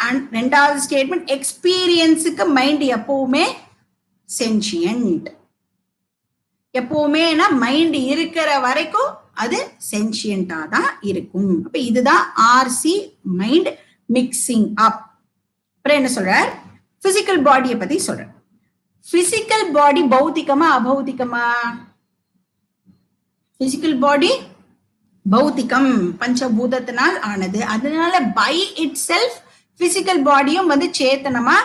அண்ட் ரெண்டாவது ஸ்டேட்மெண்ட் எக்ஸ்பீரியன்ஸுக்கு மைண்ட் எப்பவுமே சென்ஷியன்ட். எப்பவுமே மைண்ட் இருக்கிற வரைக்கும் அது சென்ஷியண்டா தான் இருக்கும். அப்ப இதுதான் ஆர்சி மைண்ட் மிக்சிங் அப். அப்புறம் என்ன சொல்றார்? பிசிக்கல் பாடியை பத்தி சொல்ற. Physical body பௌத்திகமா அபௌத்திகமா? பிசிக்கல் பாடி பௌத்திகம், பஞ்சபூதத்தினால் ஆனது. அதனால பை இட் செல்ஃப் பிசிக்கல் பாடியும் வந்து சேத்தனமா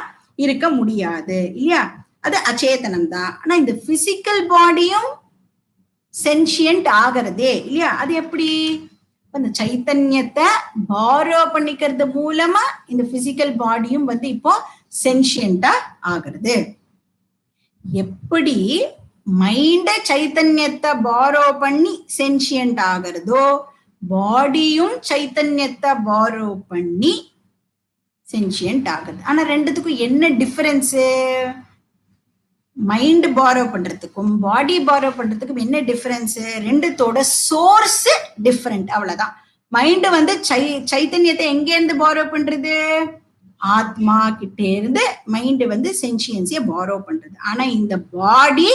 இருக்க முடியாது இல்லையா? அது அச்சேதனம் தான். ஆனா இந்த பிசிக்கல் பாடியும் சென்ஷியன்ட் ஆகிறதே இல்லையா? அது எப்படி? அந்த சைத்தன்யத்தை பாரோ பண்ணிக்கிறது மூலமா இந்த பிசிக்கல் பாடியும் வந்து இப்போ சென்ஷியண்டா ஆகிறது. எப்படி மைண்ட சைத்தன்யத்தை பாரோ பண்ணி சென்ஷியன்ட் ஆகிறதோ, பாடியும் சைத்தன்யத்தை பாரோ பண்ணி சென்ஷியன்ட் ஆகுது. ஆனா ரெண்டுத்துக்கும் என்ன டிஃபரன்ஸ்? மைண்ட் பாரோ பண்றதுக்கும் பாடி பாரோ பண்றதுக்கும் என்ன டிஃபரன்ஸ்? ரெண்டுத்தோட சோர்ஸ் டிஃபரெண்ட், அவ்வளவுதான். மைண்ட் வந்து சைத்தன்யத்தை எங்க இருந்து பாரோ பண்றது? ஆத்மா கிட்டே இருந்து மைண்ட் வந்து சென்சியன்சிய பாரோ பண்றது. ஆனா இந்த பாடி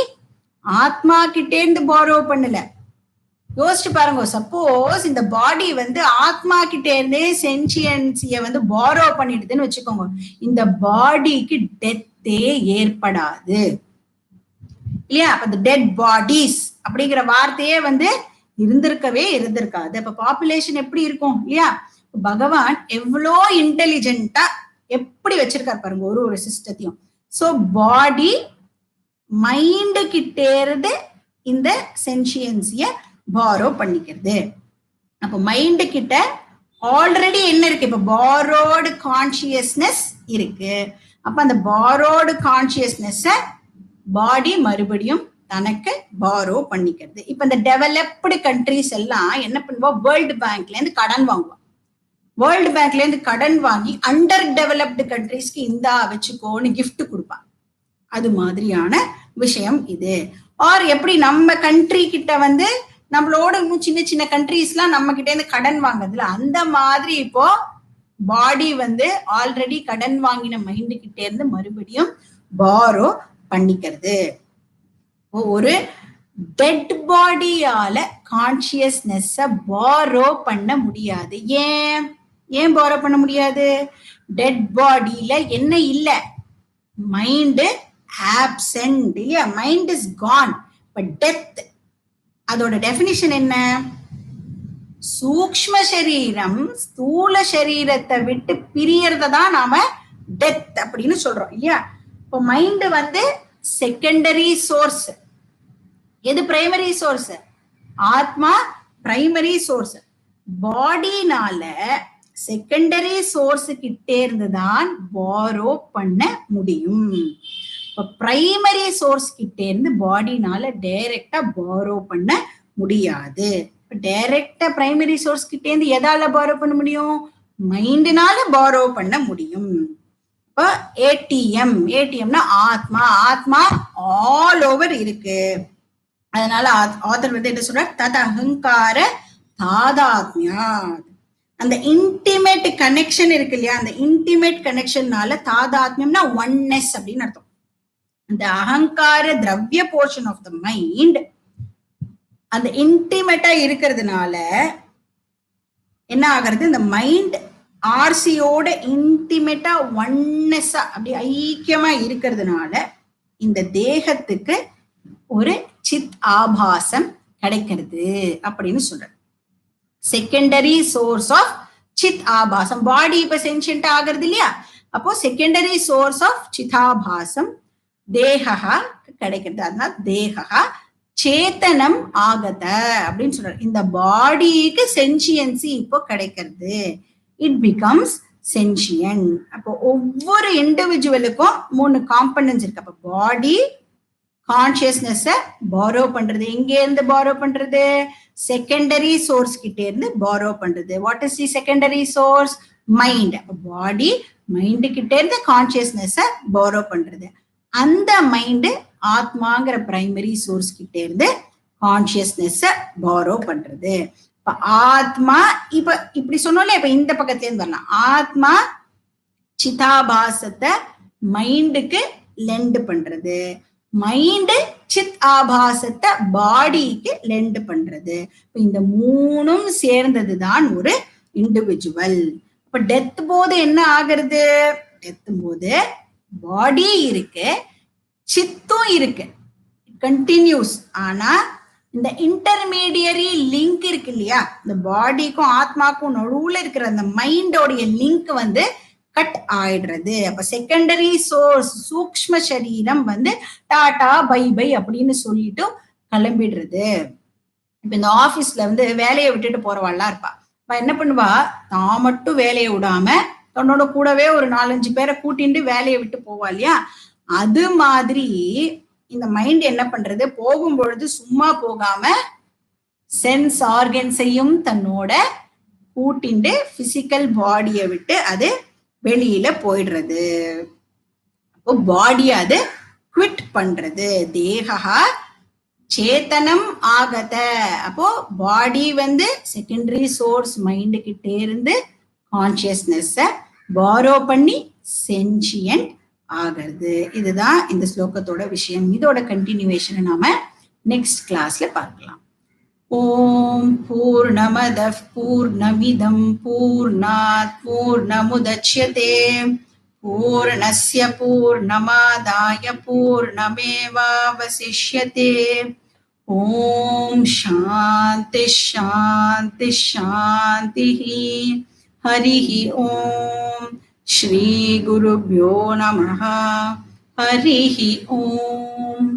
ஆத்மா கிட்டே இருந்து பாரோ பண்ணல. யோசிச்சு பாருங்க, சப்போஸ் இந்த பாடி வந்து ஆத்மா கிட்டே இருந்தே சென்சியன்சிய வந்து பாரோ பண்ணிடுதுன்னு வச்சுக்கோங்க, இந்த பாடிக்கு டெத்தே ஏற்படாது இல்லையா? அப்ப இந்த டெட் பாடிஸ் அப்படிங்கிற வார்த்தையே வந்து இருந்திருக்காது. அப்ப பாப்புலேஷன் எப்படி இருக்கும் இல்லையா? பகவான் எவ்வளோ இன்டெலிஜென்ட்டா எப்படி வச்சிருக்காரு பாருங்க ஒரு சிஸ்டத்தையும். சோ பாடி மைண்ட் கிட்டே இருந்து இந்த சென்சியன்சிய பாரோ பண்ணிக்கிறது. அப்ப மைண்ட் கிட்ட ஆல்ரெடி என்ன இருக்கு? இப்ப பாரோடு கான்சியஸ்னஸ் இருக்கு. அப்ப அந்த பாரோடு கான்சியஸ்னஸ் பாடி மறுபடியும் தனக்கு பாரோ பண்ணிக்கிறது. இப்ப இந்த டெவலப்டு கண்ட்ரிஸ் எல்லாம் என்ன பண்ணுவோம்? வேர்ல்டு பேங்க்ல இருந்து கடன் வாங்குவோம். வேர்ல்டு பேங்க்ல இருந்து கடன் வாங்கி அண்டர் டெவலப்டு கண்ட்ரிஸ்க்கு இந்தா வச்சுக்கோன்னு கிஃப்ட் கொடுப்பாங்க. அது மாதிரியான விஷயம் இது. ஆர் எப்படி நம்ம கண்ட்ரி கிட்ட வந்து நம்மளோட இன்னும் சின்ன சின்ன கண்ட்ரிஸ் எல்லாம் நம்ம கிட்ட இருந்து கடன் வாங்குறதுல அந்த மாதிரி இப்போ பாடி வந்து ஆல்ரெடி கடன் வாங்கின மைண்டு கிட்ட இருந்து மறுபடியும் பாரோ பண்ணிக்கிறது. ஒரு டெட் பாடியால கான்சியஸ்னஸ் பாரோ பண்ண முடியாது. ஏன் பாரோ பண்ண முடியாது? டெட் பாடியில என்ன இல்ல? மைண்ட் ஆப்சென்ட் இல்லையா? Mind is gone. இப்ப டெத் அதோட டெஃபினிஷன் என்ன? சூக்ஷ்ம சரீரம் ஸ்தூல சரீரத்தை விட்டு பிரியறத தான் நாம டெத் அப்படின்னு சொல்றோம் இல்லையா? இப்போ மைண்ட் வந்து செகண்டரி சோர்ஸ், எது பிரைமரி சோர்ஸ்? ஆத்மா பிரைமரி சோர்ஸ். பாடினால செகண்டரி சோர்ஸ் கிட்டே இருந்துதான் பாரோ பண்ண முடியும். இப்ப பிரைமரி சோர்ஸ் கிட்டே இருந்து பாடினால டைரக்டா பாரோ பண்ண முடியாது. டைரக்டா பிரைமரி சோர்ஸ் கிட்டே இருந்து எதால பாரோ பண்ண முடியும்? மைண்ட்னால பாரோ பண்ண முடியும். இப்போ ஏடிஎம், ஏடிஎம்னா ஆத்மா, ஆத்மா ஆல் ஓவர் இருக்கு. அதனால ஆத்தர் வந்து என்ன சொல்ற? தத் அகங்கார தாதாத்மியா. அந்த இன்டிமேட் கனெக்ஷன் இருக்கு இல்லையா? அந்த இன்டிமேட் கனெக்ஷன்னால தாதாத்மியம்னா ஒன்னஸ் அப்படின்னு அர்த்தம். அந்த அகங்கார திரவிய போர்ஷன் ஆஃப் த மைண்ட் அந்த இன்டிமேட்டா இருக்கிறதுனால என்ன ஆகிறது? இந்த மைண்ட் ஆர்சியோட இன்டிமேட்டா ஒன்னஸா அப்படி ஐக்கியமா இருக்கிறதுனால இந்த தேகத்துக்கு ஒரு சித் ஆபாசம் கிடைக்கிறது அப்படின்னு சொல்றது. செகண்டரி சோர்ஸ் ஆஃப் சித் ஆபாசம். பாடி இப்ப சென்ஷியன்ட் ஆகிறது இல்லையா? அப்போ செகண்டரி சோர்ஸ் ஆஃப் சிதாபாசம் தேகா கிடைக்கிறது. அதனால தேகா சேத்தனம் ஆகத அப்படின்னு சொல்றாரு. இந்த பாடிக்கு சென்சியன்சி இப்போ கிடைக்கிறது. It becomes sentient. அப்போ ஒவ்வொரு இண்டிவிஜுவலுக்கும் 3 காம்பனன்ட்ஸ் இருக்கு. அப்போ பாடி கான்சியஸ்னஸ் பாரோ பண்றது. எங்க இருந்து பாரோ பண்றது? செகண்டரி சோர்ஸ் கிட்ட இருந்து பாரோ பண்றது. What is the secondary source? Mind. Body mind கிட்ட இருந்து கான்சியஸ்னஸ் பாரோ பண்றது. அந்த மைண்ட் ஆத்மாங்கிற பிரைமரி சோர்ஸ் கிட்ட இருந்து கான்சியஸ்னஸ் பாரோ பண்றது. இப்ப ஆத்மா இப்ப இப்படி சொன்னோம்ல, இப்ப இந்த பக்கத்துல இருந்து வரலாம். ஆத்மா சிதாபாசத்தை மைண்டுக்கு லெண்ட் பண்றது, மைண்ட் சித் ஆபாசத்தை பாடிக்கு லெண்ட் பண்றது. இந்த 3ம் சேர்ந்ததுதான் ஒரு இண்டிவிஜுவல். இப்ப டெத் போது என்ன ஆகிறது? டெத் போது பாடி இருக்கு, சித்தும் இருக்கு, கண்டினியூஸ். ஆனா இந்த இன்டர்மீடியரி லிங்க் இருக்கு இல்லையா? இந்த பாடிக்கும் ஆத்மாக்கும் நடுவுல இருக்கிற அந்த மைண்டோடைய லிங்க் வந்து கட் ஆயிடுறது. அப்ப செகண்டரி சோர்ஸ் சூக்ஷ்ம சரீரம் வந்து டாடா பை பை அப்படின்னு சொல்லிட்டு கிளம்பிடுறது. இப்ப இந்த ஆபீஸ்ல வந்து வேலையை விட்டுட்டு போறவாள்லாம் இருப்பா. அவ என்ன பண்ணுவா? தான் மட்டும் வேலையை விடாம தன்னோட கூடவே ஒரு 4-5 பேரை கூட்டிட்டு வேலையை விட்டு போவா இல்லையா? அது மாதிரி இந்த மைண்ட் என்ன பண்றது? போகும் பொழுது சும்மா போகாம சென்ஸ் ஆர்கன்ஸையும் தன்னோட கூட்டிண்டு பிசிக்கல் பாடியை விட்டு அது வெளியில போயிடுறது. அப்போ பாடியை அது குவிட் பண்றது. தேகா சேத்தனம் ஆகத. அப்போ பாடி வந்து செகண்டரி சோர்ஸ் மைண்டு கிட்டே இருந்து கான்சியஸ்னஸ் பாரோ பண்ணி சென்சியன்ட் ஆகிறது. இதுதான் இந்த ஸ்லோகத்தோட விஷயம். இதோட கண்டினியூவேஷனை நாம நெக்ஸ்ட் கிளாஸ்ல பார்க்கலாம். ஓம் பூர்ணமதః பூர்ணமிதம் பூர்ணாத் பூர்ணமுதச்யதே பூர்ணஸ்ய பூர்ணமாதாய பூர்ணமேவாவசிஷ்யதே. ஓம் சாந்தி சாந்தி சாந்தி. ஹரிஹி ஓம். ஸ்ரீ குருப்யோ நமः. ஹரிஹி ஓம்.